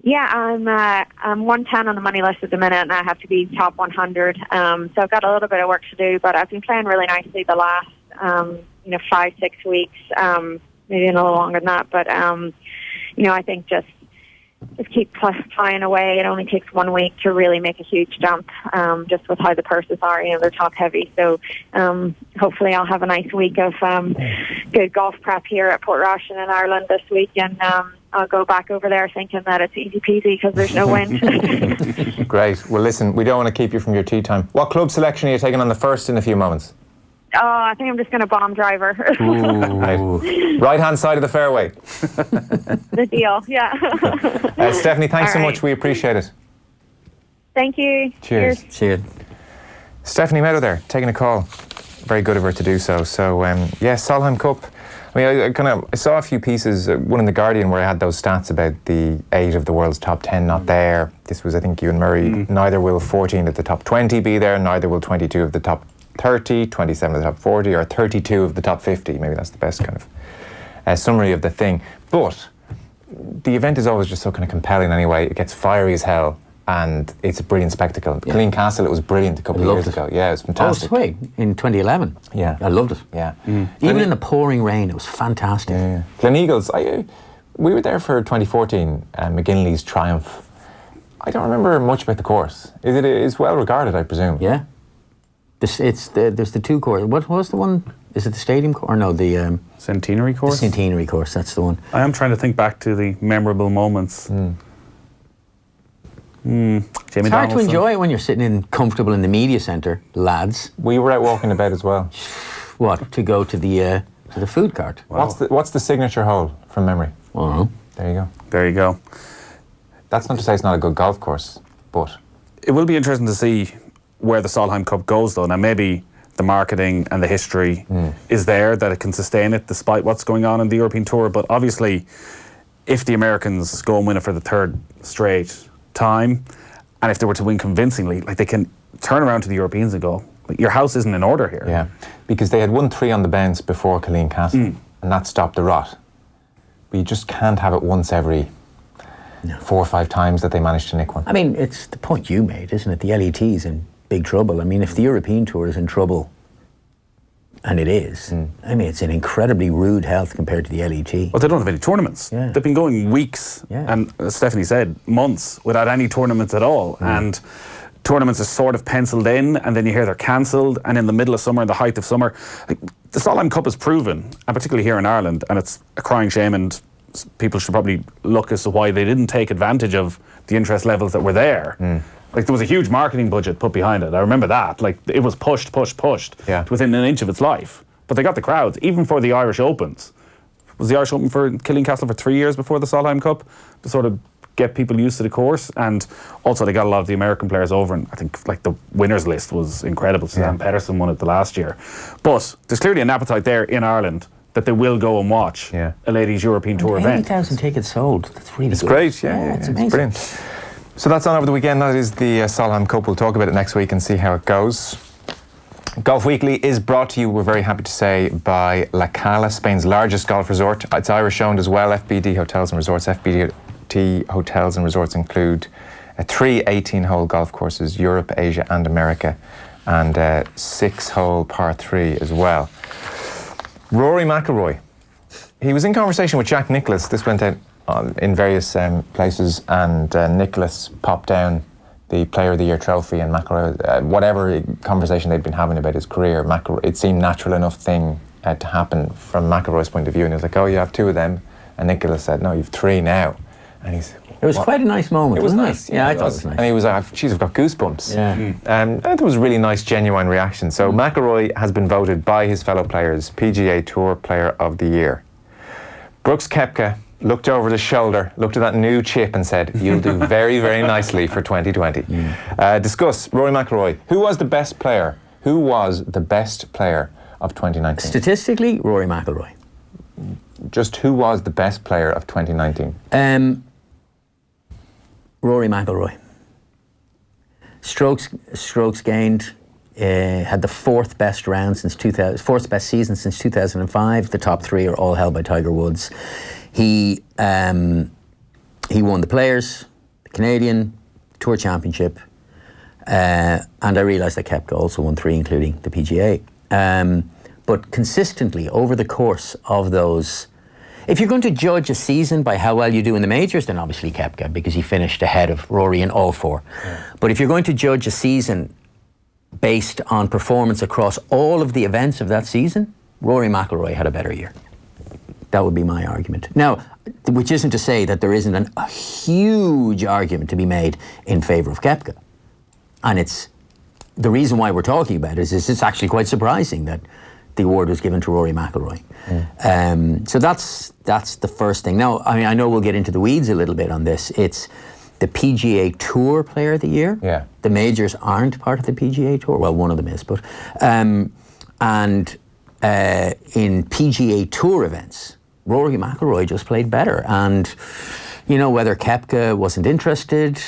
Speaker 12: Yeah, I'm 110 on the money list at the minute, and I have to be top 100. So I've got a little bit of work to do, but I've been playing really nicely the last, 5-6 weeks, maybe a little longer than that. But I think just keep flying away. It only takes 1 week to really make a huge jump, just with how the purses are, they're top heavy. So hopefully I'll have a nice week of good golf prep here at Portrush in Ireland this week, and I'll go back over there thinking that it's easy peasy because there's no wind.
Speaker 10: Great. Well, listen, we don't want to keep you from your tea time. What club selection are you taking on the first in a few moments?
Speaker 12: Oh, I think I'm just going to bomb driver.
Speaker 10: Right-hand side of the fairway.
Speaker 12: The deal, yeah.
Speaker 10: Stephanie, thanks so much. We appreciate it.
Speaker 12: Thank you.
Speaker 10: Cheers.
Speaker 11: Cheers.
Speaker 10: Stephanie Meadow there, taking a call. Very good of her to do so. So, Solheim Cup. I saw a few pieces, one in The Guardian, where I had those stats about the 8 of the world's top 10 not there. This was, I think, you and Murray. Neither will 14 of the top 20 be there, neither will 22 of the top 30, 27 of the top 40, or 32 of the top 50. Maybe that's the best kind of summary of the thing. But the event is always just so kind of compelling anyway. It gets fiery as hell, and it's a brilliant spectacle. Yeah. Killeen Castle, it was brilliant a couple of years ago. Yeah, it was fantastic.
Speaker 11: Oh, sweet. In 2011.
Speaker 10: Yeah.
Speaker 11: I loved it.
Speaker 10: Yeah.
Speaker 11: Even in the pouring rain, it was fantastic.
Speaker 10: Yeah. Gleneagles, we were there for 2014, McGinley's Triumph. I don't remember much about the course. It's well regarded, I presume.
Speaker 11: Yeah. There's the 2 courses. What was the one? Is it the stadium course? Or no, the
Speaker 8: Centenary course?
Speaker 11: The Centenary course, that's the one.
Speaker 8: I am trying to think back to the memorable moments. Jamie
Speaker 11: It's hard to enjoy it when you're sitting comfortable in the media centre, lads.
Speaker 10: We were out walking about as well.
Speaker 11: What, to go to the food cart?
Speaker 10: Wow. What's the signature hole from memory?
Speaker 11: Oh,
Speaker 10: there you go.
Speaker 8: There you go.
Speaker 10: That's not to say it's not a good golf course, but
Speaker 8: it will be interesting to see where the Solheim Cup goes, though. Now, maybe the marketing and the history is there, that it can sustain it despite what's going on in the European Tour. But obviously, if the Americans go and win it for the 3rd straight time, and if they were to win convincingly, they can turn around to the Europeans and go, your house isn't in order here.
Speaker 10: Yeah, because they had won 3 on the bounce before Killeen Castle, and that stopped the rot. But you just can't have it once every 4 or 5 times that they managed to nick one.
Speaker 11: I mean, it's the point you made, isn't it? The LET's in big trouble. I mean, if the European Tour is in trouble, and it is. I mean, it's an incredibly rude health compared to the LET.
Speaker 8: Well, they don't have any tournaments. They've been going weeks, and as Stephanie said, months without any tournaments at all. And tournaments are sort of penciled in, and then you hear they're cancelled, and in the middle of summer, in the height of summer, like, the Solheim Cup is proven, and particularly here in Ireland, and it's a crying shame, and people should probably look as to why they didn't take advantage of the interest levels that were there. Like, there was a huge marketing budget put behind it. I remember that. Like, it was pushed to within an inch of its life. But they got the crowds, even for the Irish Opens. Was the Irish Open for Killincastle for 3 years before the Solheim Cup to sort of get people used to the course? And also they got a lot of the American players over, and I think like the winners list was incredible. Suzanne Pedersen won it the last year. But there's clearly an appetite there in Ireland that they will go and watch a ladies' European Tour event.
Speaker 11: 80,000 tickets sold. That's really
Speaker 10: It's
Speaker 11: good.
Speaker 10: great,
Speaker 11: It's amazing.
Speaker 10: It's brilliant. So that's on over the weekend. That is the Solheim Cup. We'll talk about it next week and see how it goes. Golf Weekly is brought to you, we're very happy to say, by Cala, Spain's largest golf resort. It's Irish owned as well, FBD Hotels and Resorts. FBD Hotels and Resorts include 3 18-hole golf courses, Europe, Asia and America, and 6-hole par 3 as well. Rory Mcilroy. He was in conversation with Jack Nicklaus. This went out in various places, and Nicklaus popped down the Player of the Year trophy, and McIlroy, whatever conversation they'd been having about his career, it seemed natural enough thing to happen from McIlroy's point of view, and he was like, oh, you have 2 of them, and Nicklaus said, no, you've 3 now, and he's...
Speaker 11: It was quite a nice moment.
Speaker 10: It was
Speaker 11: wasn't
Speaker 10: nice.
Speaker 11: Yeah, I thought it was nice.
Speaker 10: And he was like, geez, I've got goosebumps.
Speaker 11: Yeah.
Speaker 10: I think it was a really nice, genuine reaction. So McIlroy has been voted by his fellow players PGA Tour Player of the Year. Brooks Koepka looked over the shoulder, looked at that new chip and said, you'll do very, very nicely for 2020. Discuss Rory McIlroy. Who was the best player? Who was the best player of 2019?
Speaker 11: Statistically, Rory McIlroy.
Speaker 10: Just who was the best player of 2019?
Speaker 11: Rory McIlroy. Strokes gained, had the 4th best round since 2000, 4th best season since 2005. The top 3 are all held by Tiger Woods. He won the Players, the Canadian Tour Championship, and I realised that Koepka also won 3, including the PGA. But consistently over the course of those, if you're going to judge a season by how well you do in the majors, then obviously Koepka, because he finished ahead of Rory in all 4. But if you're going to judge a season based on performance across all of the events of that season, Rory McIlroy had a better year. That would be my argument. Now, which isn't to say that there isn't a huge argument to be made in favour of Koepka. And it's the reason why we're talking about it is it's actually quite surprising that the award was given to Rory McIlroy. So that's the first thing. Now, I mean, I know we'll get into the weeds a little bit on this. It's the PGA Tour Player of the Year. Yeah. The majors aren't part of the PGA Tour. Well, one of them is, but in PGA Tour events, Rory McIlroy just played better. And, you know, whether Koepka wasn't interested,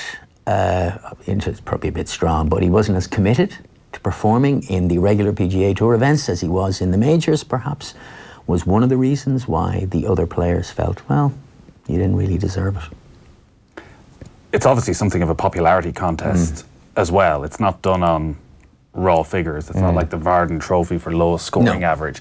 Speaker 11: it's probably a bit strong, but he wasn't as committed to performing in the regular PGA Tour events as he was in the majors, perhaps, was one of the reasons why the other players felt, well, you didn't really deserve it.
Speaker 8: It's obviously something of a popularity contest as well. It's not done on raw figures. It's not like the Varden Trophy for lowest scoring average.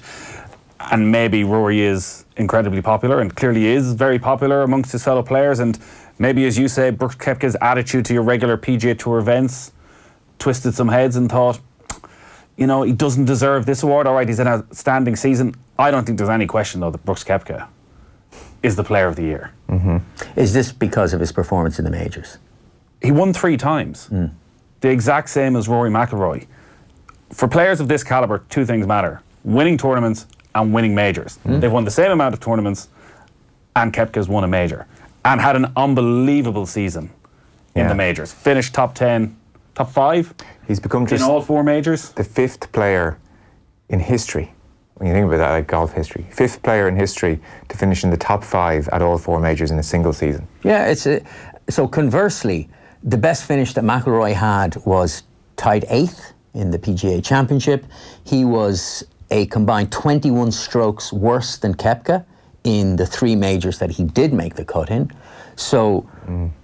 Speaker 8: And maybe Rory is incredibly popular and clearly is very popular amongst his fellow players, and maybe, as you say, Brooks Koepka's attitude to your regular PGA Tour events twisted some heads and thought, you know, he doesn't deserve this award. All right, he's in a outstanding season. I don't think there's any question, though, that Brooks Koepka is the Player of the Year.
Speaker 11: Is this because of his performance in the majors?
Speaker 8: He won 3 times. The exact same as Rory McIlroy. For players of this calibre, 2 things matter. Winning tournaments and winning majors. They've won the same amount of tournaments, and Koepka's won a major. And had an unbelievable season in the majors. Finished top 10, top 5.
Speaker 10: He's become just
Speaker 8: in all 4 majors.
Speaker 10: The 5th player in history, when you think about that, like golf history, 5th player in history to finish in the top 5 at all 4 majors in a single season.
Speaker 11: Yeah, so conversely, the best finish that McIlroy had was tied 8th in the PGA Championship. He was a combined 21 strokes worse than Koepka in the 3 majors that he did make the cut in. So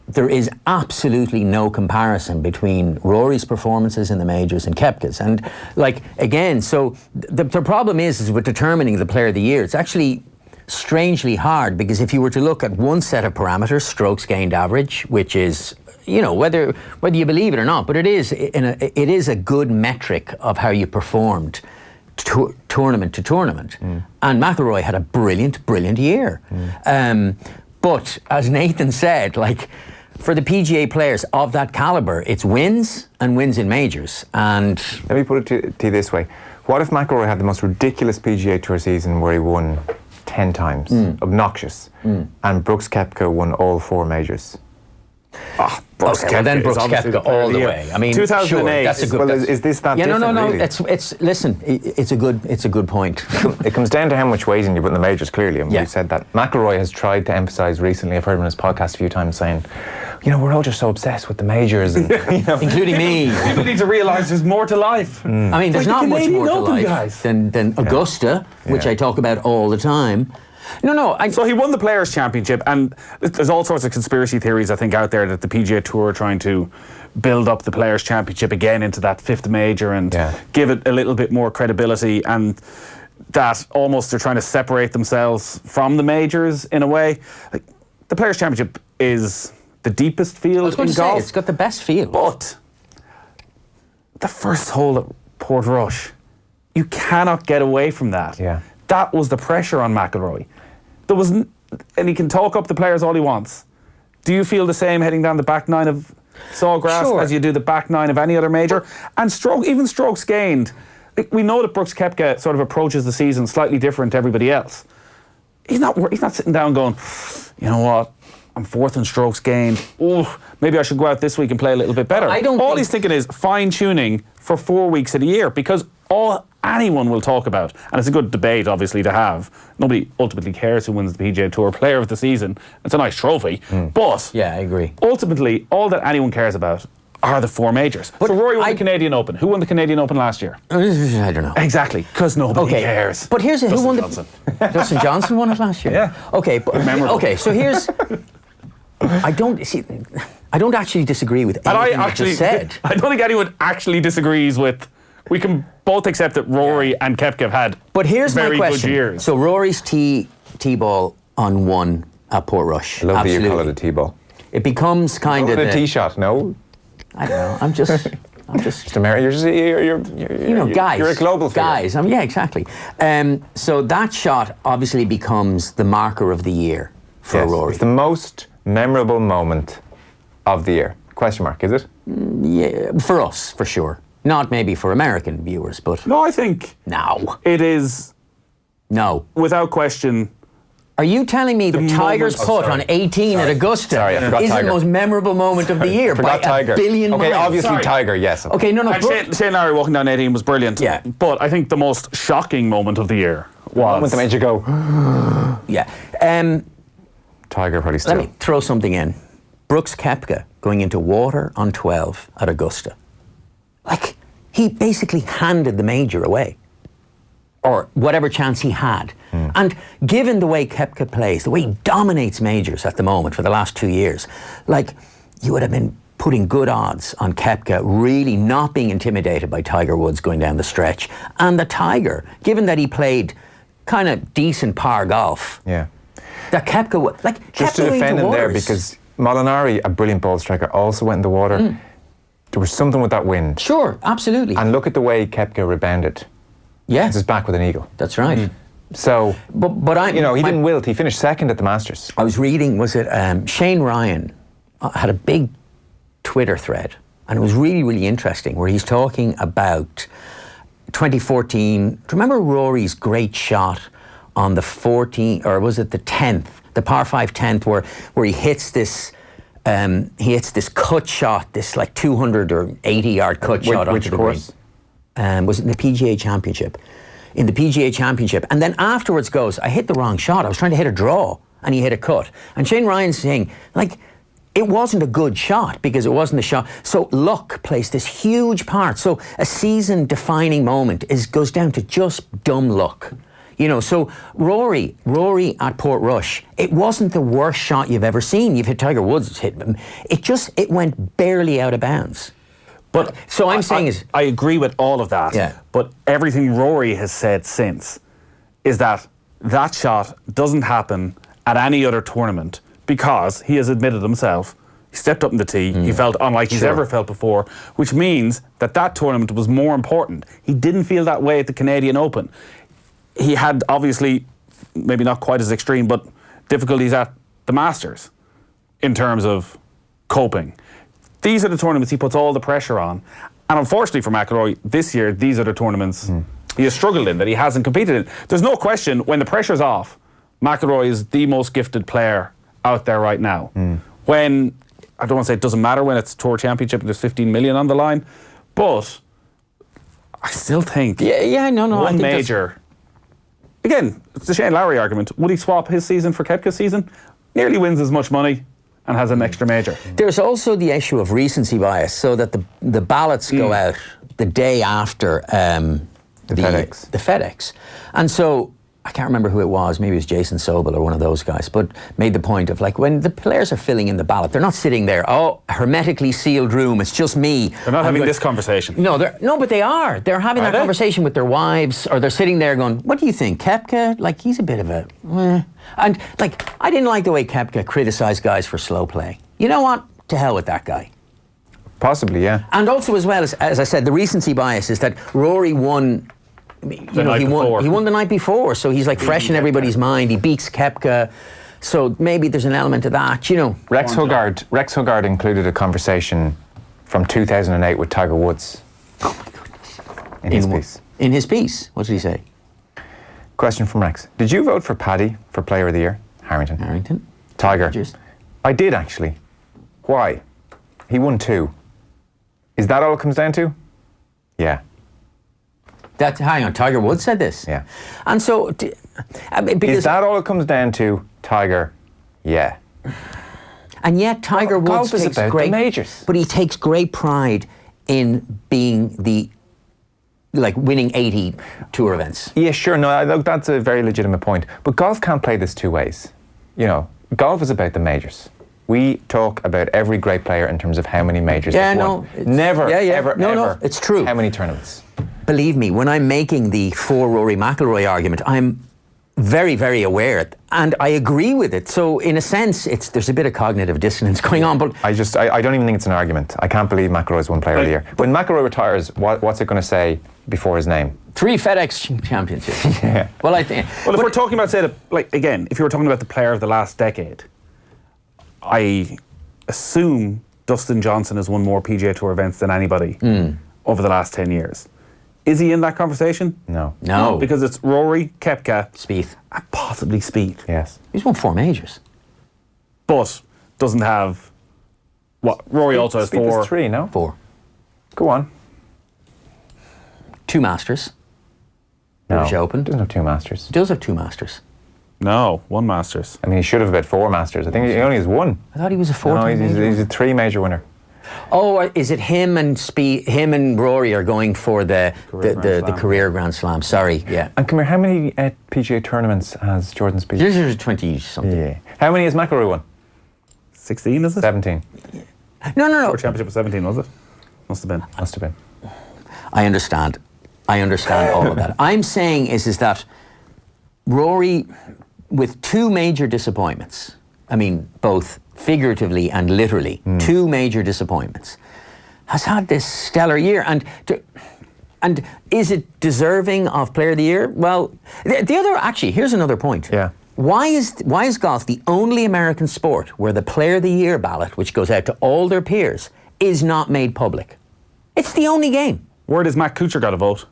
Speaker 11: there is absolutely no comparison between Rory's performances in the majors and Koepka's. And like, again, so the problem is with determining the player of the year, it's actually strangely hard, because if you were to look at one set of parameters, strokes gained average, which is, you know, whether you believe it or not, but it is a good metric of how you performed tournament to tournament. And McIlroy had a brilliant year. But as Nathan said, like, for the PGA players of that caliber, it's wins and wins in majors. And
Speaker 10: let me put it to you this way: what if McIlroy had the most ridiculous PGA Tour season where he won 10 times, obnoxious, and Brooks Koepka won all 4 majors?
Speaker 11: Brooks Koepka, then Brooks Koepka all the way. I mean,
Speaker 8: 2008.
Speaker 11: Sure, that's a good.
Speaker 10: Well, is this that?
Speaker 11: Yeah,
Speaker 10: different,
Speaker 11: no.
Speaker 10: really?
Speaker 11: It's listen. It's a good point.
Speaker 10: It comes down to how much weight in you put in the majors. Clearly, and we said that. McIlroy has tried to emphasise recently. I've heard him on his podcast a few times saying, you know, we're all just so obsessed with the majors, and, you know,
Speaker 11: including me.
Speaker 8: People need to realise there's more to life.
Speaker 11: I mean, there's not much more to life than Augusta, which I talk about all the time. So he won the Players' Championship, and there's all sorts of conspiracy theories, I think, out there that the PGA Tour are trying to build up the Players' Championship again into that 5th major and give it a little bit more credibility, and that almost they're trying to separate themselves from the majors in a way. Like, the Players' Championship is the deepest field in golf. It's got the best field.
Speaker 8: But the first hole at Portrush, you cannot get away from that.
Speaker 10: Yeah.
Speaker 8: That was the pressure on McIlroy. There was, and he can talk up the players all he wants. Do you feel the same heading down the back 9 of Sawgrass as you do the back 9 of any other major? And even strokes gained. We know that Brooks Koepka sort of approaches the season slightly different to everybody else. He's not sitting down going, you know what, I'm 4th in strokes gained. Oh, maybe I should go out this week and play a little bit better. All he's thinking is fine-tuning for 4 weeks of the year, because all anyone will talk about, and it's a good debate obviously to have. Nobody ultimately cares who wins the PGA Tour Player of the Season. It's a nice trophy, but
Speaker 11: yeah, I agree.
Speaker 8: Ultimately, all that anyone cares about are the 4 majors. But so Rory won the Canadian Open. Who won the Canadian Open last year?
Speaker 11: I don't know.
Speaker 8: Exactly, because nobody cares.
Speaker 11: But here's who won
Speaker 8: Johnson.
Speaker 11: Dustin Johnson won it last year.
Speaker 8: Yeah.
Speaker 11: Okay, but so here's. I don't actually disagree with anything you just said.
Speaker 8: I don't think anyone actually disagrees with. We can both accept that Rory and Koepka have had very good years.
Speaker 11: So Rory's tee ball on 1 at Portrush.
Speaker 10: I love that you call it a tee ball.
Speaker 11: It becomes kind of
Speaker 10: a tee shot. No,
Speaker 11: I don't know. I'm just
Speaker 10: you're
Speaker 11: guys.
Speaker 10: You're a global figure.
Speaker 11: Guys. Yeah, exactly. So that shot obviously becomes the marker of the year for Rory.
Speaker 10: It's the most memorable moment of the year. Question mark, is it?
Speaker 11: Yeah, for us, for sure. Not maybe for American viewers, but...
Speaker 8: No, I think...
Speaker 11: No.
Speaker 8: It is...
Speaker 11: No.
Speaker 8: Without question...
Speaker 11: Are you telling me the Tiger's putt on 18 at Augusta is the most memorable moment of the year by
Speaker 10: Tiger.
Speaker 11: a billion miles?
Speaker 10: Okay, obviously Tiger, yes.
Speaker 11: Okay, no.
Speaker 8: Shane Lowry walking down 18 was brilliant.
Speaker 11: Yeah.
Speaker 8: But I think the most shocking moment of the year was... The
Speaker 10: moment that made you go...
Speaker 11: Yeah.
Speaker 10: Tiger probably still...
Speaker 11: Let me throw something in. Brooks Koepka going into water on 12 at Augusta. Like, he basically handed the major away. Or whatever chance he had. And given the way Koepka plays, the way he dominates majors at the moment for the last 2 years, like, you would have been putting good odds on Koepka really not being intimidated by Tiger Woods going down the stretch. And the Tiger, given that he played kind of decent par golf, that Koepka would... Like,
Speaker 10: just to defend him there, because Molinari, a brilliant ball striker, also went in the water. There was something with that wind.
Speaker 11: Sure, absolutely.
Speaker 10: And look at the way Koepka rebounded.
Speaker 11: Yeah.
Speaker 10: He's back with an eagle.
Speaker 11: That's right.
Speaker 10: So,
Speaker 11: but I,
Speaker 10: he didn't wilt. He finished 2nd at the Masters.
Speaker 11: I was reading, Shane Ryan had a big Twitter thread, and it was really, really interesting, where he's talking about 2014. Do you remember Rory's great shot on the 14th, or was it the 10th, the par 5 10th, where he hits this cut shot, this like 200 or 80-yard cut shot onto the green. Was it in the PGA Championship? In the PGA Championship. And then afterwards goes, I hit the wrong shot. I was trying to hit a draw, and he hit a cut. And Shane Ryan's saying, like, it wasn't a good shot because it wasn't the shot. So luck plays this huge part. So a season-defining moment goes down to just dumb luck. You know, so Rory at Portrush, it wasn't the worst shot you've ever seen. You've hit Tiger Woods, hit him. It went barely out of bounds. But so I
Speaker 8: agree with all of that.
Speaker 11: Yeah.
Speaker 8: But everything Rory has said since is that shot doesn't happen at any other tournament because he has admitted himself. He stepped up in the tee. He felt unlike he's ever felt before, which means that tournament was more important. He didn't feel that way at the Canadian Open. He had, obviously, maybe not quite as extreme, but difficulties at the Masters in terms of coping. These are the tournaments he puts all the pressure on. And unfortunately for McIlroy, this year, these are the tournaments he has struggled in, that he hasn't competed in. There's no question, when the pressure's off, McIlroy is the most gifted player out there right now. When... I don't want to say it doesn't matter when it's Tour Championship and there's 15 million on the line, but I still think one major. Again, it's the Shane Lowry argument. Would he swap his season for Koepka's season? Nearly wins as much money and has an extra major.
Speaker 11: There's also the issue of recency bias, so that the ballots go out the day after the FedEx. And so I can't remember who it was, maybe it was Jason Sobel or one of those guys, but made the point of, like, when the players are filling in the ballot, they're not sitting there, hermetically sealed room, it's just me.
Speaker 8: They're not having this conversation.
Speaker 11: No, but they are. They're having that conversation with their wives, or they're sitting there going, what do you think, Koepka? Like, he's a bit of a... And, like, I didn't like the way Koepka criticised guys for slow play. You know what? To hell with that guy.
Speaker 10: Possibly, yeah.
Speaker 11: And also, as well, as I said, the recency bias is that Rory won... he won the night before, so he's like fresh in everybody's mind. He beats Koepka, so maybe there's an element of that, you know.
Speaker 10: Rex Huggard included a conversation from 2008 with Tiger Woods.
Speaker 11: Oh my goodness! In his piece, what did he say?
Speaker 10: Question from Rex: did you vote for Paddy for Player of the Year? Harrington. Tiger.
Speaker 11: Rogers.
Speaker 10: I did, actually. Why? He won 2. Is that all it comes down to? Yeah.
Speaker 11: Hang on, Tiger Woods said this?
Speaker 10: Yeah.
Speaker 11: And so...
Speaker 10: is that all it comes down to, Tiger? Yeah.
Speaker 11: And yet Tiger Woods takes great...
Speaker 10: majors.
Speaker 11: But he takes great pride in being winning 80 tour events.
Speaker 10: Yeah, sure. No, look, that's a very legitimate point. But golf can't play this two ways. You know, golf is about the majors. We talk about every great player in terms of how many majors they've won. Never, ever,
Speaker 11: it's true.
Speaker 10: How many tournaments.
Speaker 11: Believe me, when I'm making the for Rory McIlroy argument, I'm very, very aware, and I agree with it. So, in a sense, there's a bit of cognitive dissonance going on. But
Speaker 10: I don't even think it's an argument. I can't believe McIlroy's won Player of the Year. When McIlroy retires, what's it going to say before his name?
Speaker 11: 3 FedEx championships.
Speaker 10: Yeah.
Speaker 11: Well, I think.
Speaker 8: Well, if we're talking about, say, if you were talking about the player of the last decade, I assume Dustin Johnson has won more PGA Tour events than anybody over the last 10 years. Is he in that conversation?
Speaker 10: No.
Speaker 8: Because it's Rory, Koepka,
Speaker 11: Spieth,
Speaker 8: and possibly Spieth.
Speaker 10: Yes.
Speaker 11: He's won 4 majors.
Speaker 8: But doesn't have... What? Rory also has 4.
Speaker 10: Spieth is 3, no?
Speaker 11: 4.
Speaker 10: Go on.
Speaker 11: 2 Masters.
Speaker 10: No.
Speaker 11: British Open.
Speaker 10: Doesn't have 2 Masters.
Speaker 11: He does have 2 Masters.
Speaker 8: No, 1 Masters.
Speaker 10: I mean, he should have about 4 Masters. I think he only has 1.
Speaker 11: I thought he was a 4.
Speaker 10: No, he's a 3 major winner.
Speaker 11: Oh, is it him and Rory are going for the career Grand Slam? Sorry, yeah.
Speaker 10: And come here, how many PGA tournaments has Jordan Spieth?
Speaker 11: This is 20-something.
Speaker 10: Yeah. How many has McIlroy won?
Speaker 8: 16, is it?
Speaker 10: 17.
Speaker 11: No.
Speaker 8: Tour Championship was 17, was it? Must have been.
Speaker 11: I understand all of that. I'm saying is that Rory, with 2 major disappointments, I mean, both figuratively and literally, 2 major disappointments, has had this stellar year. And is it deserving of Player of the Year? Well, the other, actually, here's another point.
Speaker 10: Yeah.
Speaker 11: Why is golf the only American sport where the Player of the Year ballot, which goes out to all their peers, is not made public? It's the only game.
Speaker 8: Where does Matt Kuchar got a vote?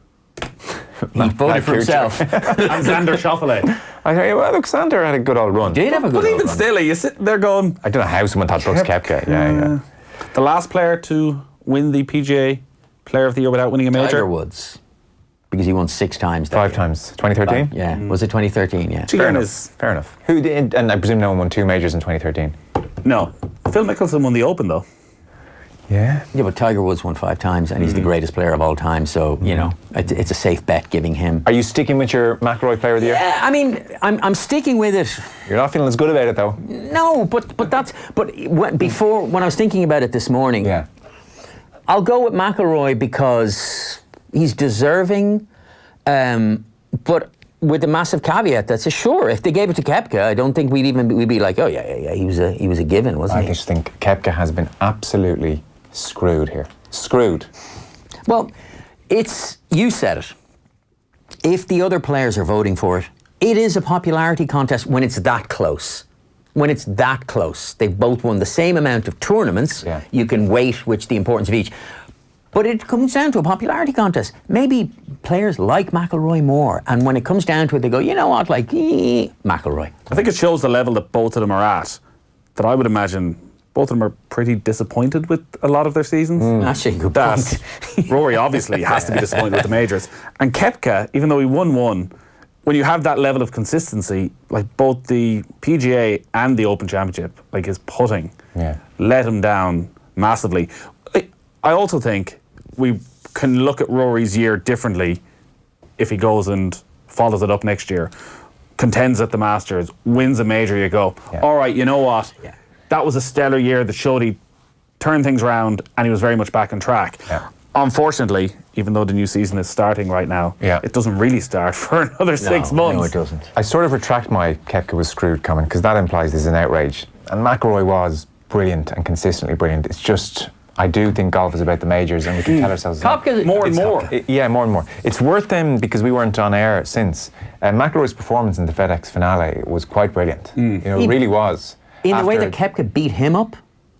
Speaker 11: He voted for himself.
Speaker 8: And Xander Schauffele.
Speaker 10: I tell you what, look, Xander had a good old run.
Speaker 11: Did have a good
Speaker 8: But
Speaker 11: old
Speaker 8: even
Speaker 11: run.
Speaker 8: still, you sitting there going...
Speaker 10: I don't know how someone thought Brooks Koepka. Yeah.
Speaker 8: The last player to win the PGA Player of the Year without winning a major?
Speaker 11: Tiger Woods. Because he won 6 times.
Speaker 10: 5 times. 2013?
Speaker 11: Yeah. Was it 2013? Yeah.
Speaker 10: Fair enough. Who did? And I presume no one won 2 majors in 2013.
Speaker 8: No. Phil Mickelson won the Open, though.
Speaker 10: Yeah.
Speaker 11: Yeah, but Tiger Woods won 5 times, and he's the greatest player of all time. So you know, it's a safe bet giving him.
Speaker 10: Are you sticking with your McIlroy Player of the Year?
Speaker 11: Yeah, I mean, I'm sticking with it.
Speaker 10: You're not feeling as good about it though.
Speaker 11: No, but when I was thinking about it this morning,
Speaker 10: Yeah.
Speaker 11: I'll go with McIlroy because he's deserving, but with a massive caveat that says, sure, if they gave it to Koepka, I don't think we'd be like, oh yeah, he was a given, wasn't he?
Speaker 10: I just think Koepka has been absolutely screwed here. Screwed.
Speaker 11: Well, you said it. If the other players are voting for it, it is a popularity contest when it's that close. When it's that close. They've both won the same amount of tournaments. Yeah. You can weight the importance of each. But it comes down to a popularity contest. Maybe players like McIlroy more, and when it comes down to it, they go, you know what, like, McIlroy.
Speaker 8: I think it shows the level that both of them are at, that I would imagine both of them are pretty disappointed with a lot of their seasons.
Speaker 11: Actually, good point.
Speaker 8: Rory obviously has to be disappointed with the majors. And Koepka, even though he won one, when you have that level of consistency, like both the PGA and the Open Championship, like his putting, let him down massively. I also think we can look at Rory's year differently if he goes and follows it up next year, contends at the Masters, wins a major. You go, all right, you know what? Yeah. That was a stellar year that showed he turned things around and he was very much back on track. Yeah. Unfortunately, even though the new season is starting right now, it doesn't really start for another 6 months.
Speaker 11: No, it doesn't.
Speaker 10: I sort of retract my Koepka was screwed comment, because that implies there's an outrage. And McIlroy was brilliant and consistently brilliant. It's just, I do think golf is about the majors, and we can tell ourselves
Speaker 11: Koepka
Speaker 8: more and more.
Speaker 10: More and more. It's worth them, because we weren't on air since. McIlroy's performance in the FedEx finale was quite brilliant. You know, it really was.
Speaker 11: In the way that Koepka beat him up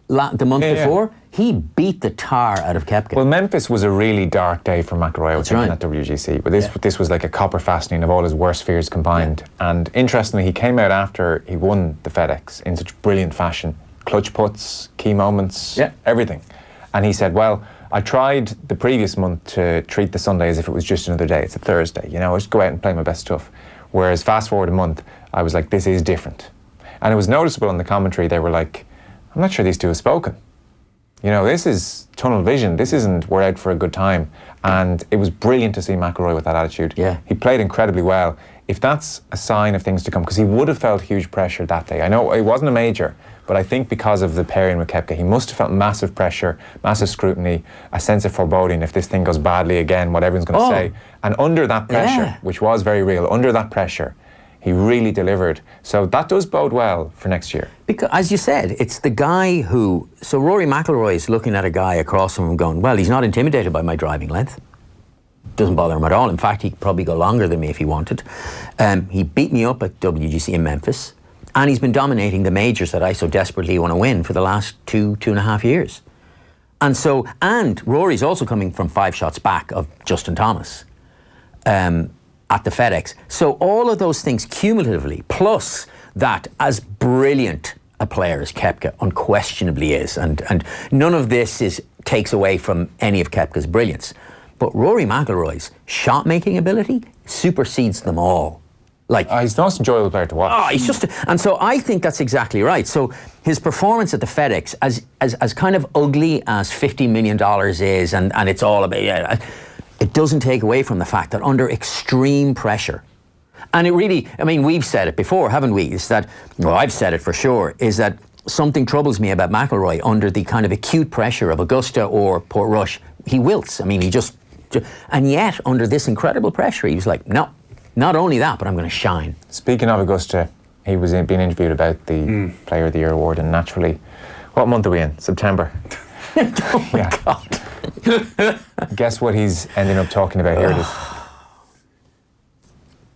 Speaker 11: the month before, he beat the tar out of Koepka.
Speaker 10: Well, Memphis was a really dark day for McIlroy, I think, at WGC. But this was like a copper fastening of all his worst fears combined. And interestingly, he came out after he won the FedEx in such brilliant fashion. Clutch putts, key moments, everything. And he said, well, I tried the previous month to treat the Sunday as if it was just another day. It's a Thursday, you know, I just go out and play my best stuff. Whereas fast forward a month, I was like, this is different. And it was noticeable in the commentary, they were like, I'm not sure these two have spoken. You know, this is tunnel vision. This isn't, we're out for a good time. And it was brilliant to see McIlroy with that attitude. Yeah. He played incredibly well. If that's a sign of things to come, because he would have felt huge pressure that day. I know it wasn't a major, but I think because of the pairing with Koepka, he must have felt massive pressure, massive scrutiny, a sense of foreboding if this thing goes badly again, what everyone's going to say. And under that pressure, which was very real, under that pressure, he really delivered. So that does bode well for next year.
Speaker 11: Because, as you said, it's the guy who... So Rory McIlroy is looking at a guy across from him going, well, he's not intimidated by my driving length. Doesn't bother him at all. In fact, he could probably go longer than me if he wanted. He beat me up at WGC in Memphis. And he's been dominating the majors that I so desperately want to win for the last 2.5 years. And Rory's also coming from 5 shots back of Justin Thomas. At the FedEx. So all of those things cumulatively, plus that as brilliant a player as Koepka unquestionably is, and none of this takes away from any of Koepka's brilliance, but Rory McIlroy's shot-making ability supersedes them all. Like
Speaker 10: he's the most enjoyable player to watch.
Speaker 11: He's just, and so I think that's exactly right. So his performance at the FedEx, as kind of ugly as $50 million is, and it's all about, it doesn't take away from the fact that under extreme pressure, and it really, I mean, we've said it before, haven't we? Is that, well, I've said it for sure, is that something troubles me about McIlroy under the kind of acute pressure of Augusta or Portrush. He wilts. I mean, and yet under this incredible pressure, he was like, no, not only that, but I'm going to shine.
Speaker 10: Speaking of Augusta, he was being interviewed about the Player of the Year award, and naturally, what month are we in? September.
Speaker 11: Oh my God.
Speaker 10: Guess what he's ending up talking about here?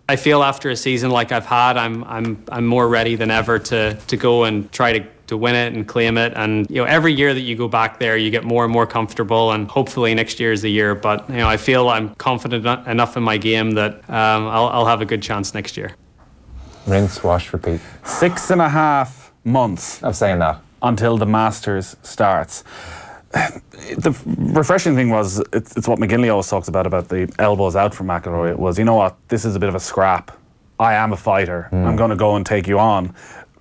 Speaker 13: I feel after a season like I've had, I'm more ready than ever to go and try to win it and claim it. And you know, every year that you go back there, you get more and more comfortable. And hopefully next year is the year. But you know, I feel I'm confident enough in my game that I'll have a good chance next year.
Speaker 10: Rinse, wash, repeat.
Speaker 8: 6.5 months
Speaker 10: of saying that
Speaker 8: until the Masters starts. The refreshing thing was, it's what McGinley always talks about the elbows out from McIlroy. It was, you know what, this is a bit of a scrap. I am a fighter. I'm going to go and take you on.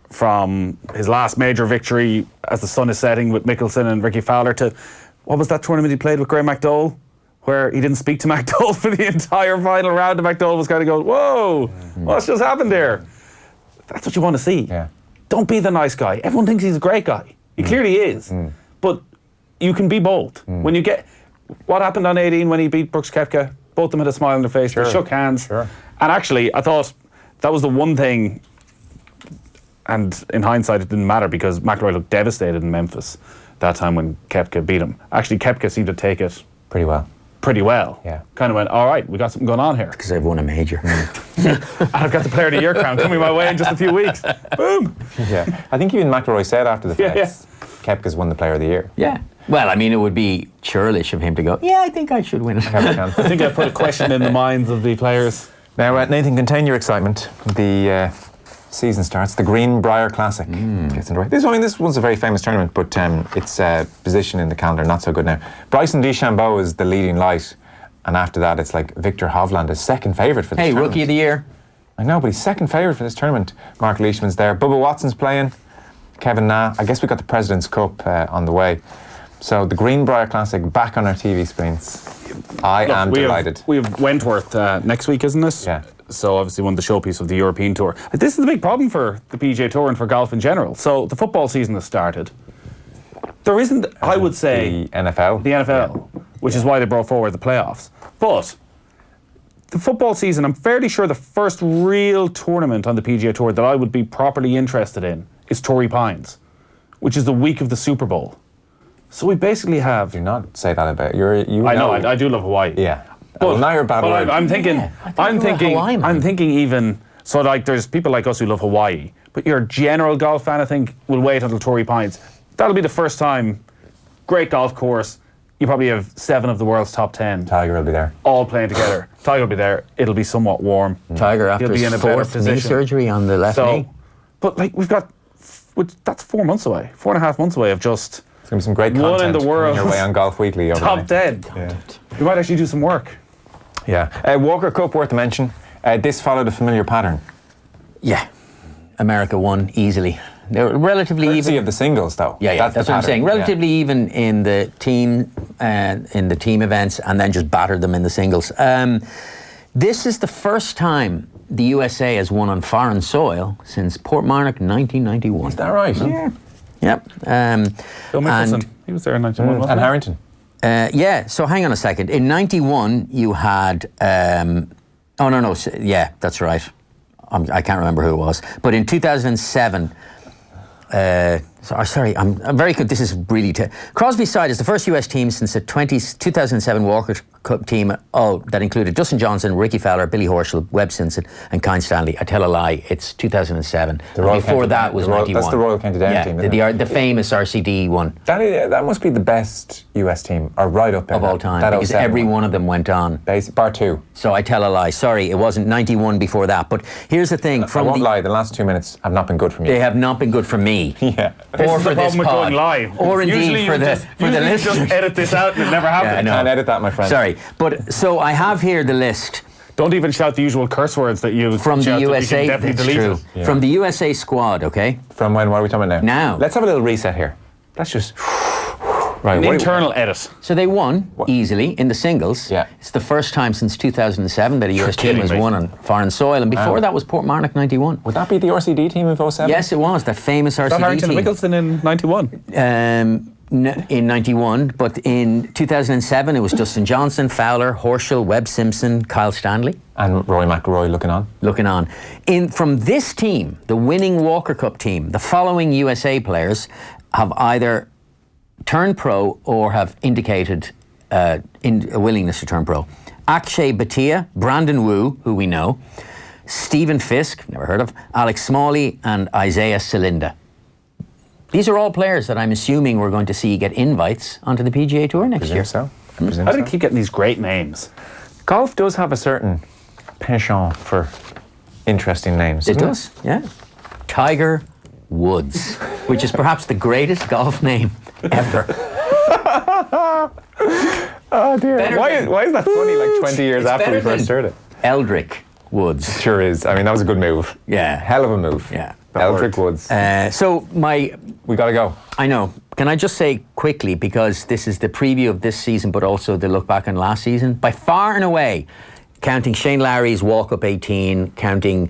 Speaker 8: From his last major victory as the sun is setting with Mickelson and Ricky Fowler to what was that tournament he played with Graham McDowell, where he didn't speak to McDowell for the entire final round, and McDowell was kind of going, whoa, what's just happened there? That's what you want to see.
Speaker 10: Yeah.
Speaker 8: Don't be the nice guy. Everyone thinks he's a great guy. He clearly is. But you can be bold. When you get... What happened on 18 when he beat Brooks Koepka? Both of them had a smile on their face. They shook hands. And actually, I thought that was the one thing, and in hindsight, it didn't matter because McIlroy looked devastated in Memphis that time when Koepka beat him. Actually, Koepka seemed to take it
Speaker 10: pretty well.
Speaker 8: Yeah. Kind of went, all right, we got something going on here.
Speaker 11: Because they've won a major.
Speaker 8: And I've got the Player of the Year crown coming my way in just a few weeks. Boom.
Speaker 10: Yeah. I think even McIlroy said after the fact, Koepka's won the Player of the Year.
Speaker 11: Yeah. Well, I mean, it would be churlish of him to go, yeah, I think I should win it.
Speaker 8: I think I put a question in the minds of the players.
Speaker 10: Now, Nathan, contain your excitement. The season starts. The Greenbrier Classic gets underway. This one's a very famous tournament, but its position in the calendar not so good now. Bryson DeChambeau is the leading light, and after that, it's like Victor Hovland is second favourite for this tournament.
Speaker 11: Rookie of the Year.
Speaker 10: I know, but he's second favourite for this tournament. Mark Leishman's there. Bubba Watson's playing. Kevin Na. I guess we got the President's Cup on the way. So the Greenbrier Classic back on our TV screens. I am delighted.
Speaker 8: We have Wentworth next week, isn't it?
Speaker 10: Yeah.
Speaker 8: So obviously one of the showpiece of the European Tour. This is the big problem for the PGA Tour and for golf in general. So the football season has started. There isn't, I would say...
Speaker 10: The NFL.
Speaker 8: Which is why they brought forward the playoffs. But the football season, I'm fairly sure the first real tournament on the PGA Tour that I would be properly interested in is Torrey Pines, which is the week of the Super Bowl. So we basically have...
Speaker 10: Do not say that about
Speaker 8: I know, I do love Hawaii.
Speaker 10: Yeah. But now you're a bad word.
Speaker 8: I'm thinking even... So like there's people like us who love Hawaii, but you're a general golf fan, I think, will wait until Torrey Pines. That'll be the first time. Great golf course. You probably have 7 of the world's top 10.
Speaker 10: Tiger will be there.
Speaker 8: All playing together. Tiger will be there. It'll be somewhat warm.
Speaker 11: Tiger after his 4th knee surgery on the left knee.
Speaker 8: But like we've got... That's 4 months away. 4.5 months away of just...
Speaker 10: There's going to be some great content
Speaker 8: in the world.
Speaker 10: Your way on Golf Weekly.
Speaker 8: Top 10. Yeah. We might actually do some work.
Speaker 10: Yeah. Walker Cup, worth a mention. This followed a familiar pattern.
Speaker 11: Yeah. America won easily. They were relatively
Speaker 10: Courtesy
Speaker 11: even
Speaker 10: of the singles, though.
Speaker 11: Yeah, that's what I'm saying. Relatively even in the team events, and then just battered them in the singles. This is the first time the USA has won on foreign soil since Portmarnock 1991.
Speaker 10: Is that right?
Speaker 11: Yeah. Yep.
Speaker 8: Bill Mickelson, he was there in 91, wasn't
Speaker 10: and
Speaker 8: he?
Speaker 10: Harrington.
Speaker 11: Yeah, so hang on a second. In 91, you had... yeah, that's right. I can't remember who it was. But in 2007... sorry, I'm very good. This is really... Crosby's side is the first US team since the 2007 Walker Cup team that included Justin Johnson, Ricky Fowler, Billy Horschel, Webb Simpson and Kyle Stanley. I tell a lie, it's 2007. Before that was 91.
Speaker 10: That's the Royal County Down team, isn't it?
Speaker 11: The famous RCD one.
Speaker 10: That must be the best US team, or right up there.
Speaker 11: Of all time, because every one of them went on.
Speaker 10: Bar 2.
Speaker 11: So I tell a lie. Sorry, it wasn't 91 before that. But here's the thing.
Speaker 10: I won't lie, the last 2 minutes have not been good for me.
Speaker 11: They have not been good for me.
Speaker 10: Yeah.
Speaker 11: Or for this pod.
Speaker 8: Going live.
Speaker 11: Or indeed for the listeners.
Speaker 8: Just edit this out and it never happened.
Speaker 11: Yeah, I know.
Speaker 10: Can't edit that, my friend.
Speaker 11: Sorry. But so I have here the list.
Speaker 8: Don't even shout the usual curse words that you
Speaker 11: from the USA.
Speaker 8: That's
Speaker 11: true. Yeah. From the USA squad, okay?
Speaker 10: From when? What are we talking about
Speaker 11: now?
Speaker 10: Let's have a little reset here. Let's just... Right,
Speaker 8: an internal edit.
Speaker 11: So they won easily in the singles.
Speaker 10: Yeah.
Speaker 11: It's the first time since 2007 that a US team has won on foreign soil. And before that was Portmarnock 91.
Speaker 10: Would that be the RCD team in 07?
Speaker 11: Yes, it was. That famous RCD team.
Speaker 8: Harrington Mickelson in 91?
Speaker 11: In 91. But in 2007, it was Justin Johnson, Fowler, Horschel, Webb Simpson, Kyle Stanley.
Speaker 10: And Rory McIlroy looking on. From this team, the winning Walker Cup team, the following USA players have either turned pro or have indicated a willingness to turn pro. Akshay Bhatia, Brandon Wu, who we know, Stephen Fisk, never heard of, Alex Smalley, and Isaiah Salinda. These are all players that I'm assuming we're going to see get invites onto the PGA Tour next year. So.
Speaker 8: How do they keep getting these great names?
Speaker 10: Golf does have a certain penchant for interesting names.
Speaker 11: It does, yeah. Tiger Woods, which is perhaps the greatest golf name ever.
Speaker 10: Oh dear. Why is that funny like 20 years after we first heard it?
Speaker 11: Eldrick Woods.
Speaker 10: Sure is. I mean, that was a good move.
Speaker 11: Yeah.
Speaker 10: Hell of a move.
Speaker 11: Yeah.
Speaker 10: Eldrick Woods.
Speaker 11: We
Speaker 10: got to go.
Speaker 11: I know. Can I just say quickly, because this is the preview of this season, but also the look back on last season, by far and away, counting Shane Lowry's walk-up 18, counting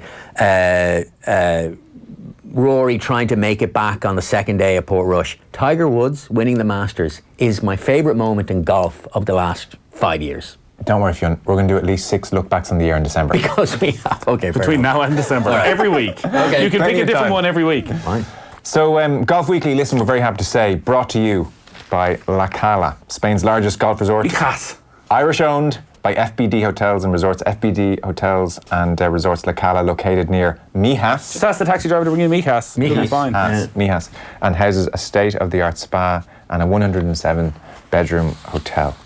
Speaker 11: Rory trying to make it back on the second day at Portrush, Tiger Woods winning the Masters is my favourite moment in golf of the last 5 years.
Speaker 10: Don't worry, Fionn. We're going to do at least 6 look-backs on the year in December.
Speaker 11: Because we have. Okay,
Speaker 8: between now and December.
Speaker 11: Right.
Speaker 8: Every week.
Speaker 11: Okay.
Speaker 8: You can pick a different one every week.
Speaker 11: Fine.
Speaker 10: So, Golf Weekly, listen, we're very happy to say, brought to you by Cala, Spain's largest golf resort.
Speaker 8: Yes.
Speaker 10: Irish-owned by FBD Hotels and Resorts. FBD Hotels and Resorts Cala, located near Mijas.
Speaker 8: Just ask the taxi driver to bring you Mijas. It'll be fine.
Speaker 10: Mijas. And houses a state-of-the-art spa and a 107-bedroom hotel.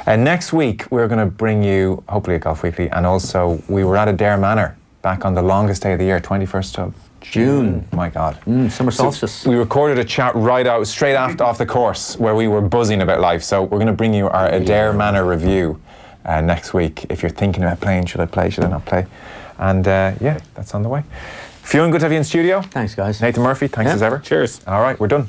Speaker 10: Next week, we're going to bring you, hopefully, a Golf Weekly, and also we were at Adair Manor back on the longest day of the year, 21st of June. My God.
Speaker 11: Summer solstice.
Speaker 10: So we recorded a chat right out, straight off the course, where we were buzzing about life. So we're going to bring you our Adair Manor review next week. If you're thinking about playing, should I play, should I not play? And yeah, that's on the way. Fionn, good to have you in studio.
Speaker 11: Thanks, guys.
Speaker 10: Nathan Murphy, thanks as ever.
Speaker 8: Cheers.
Speaker 10: All right, we're done.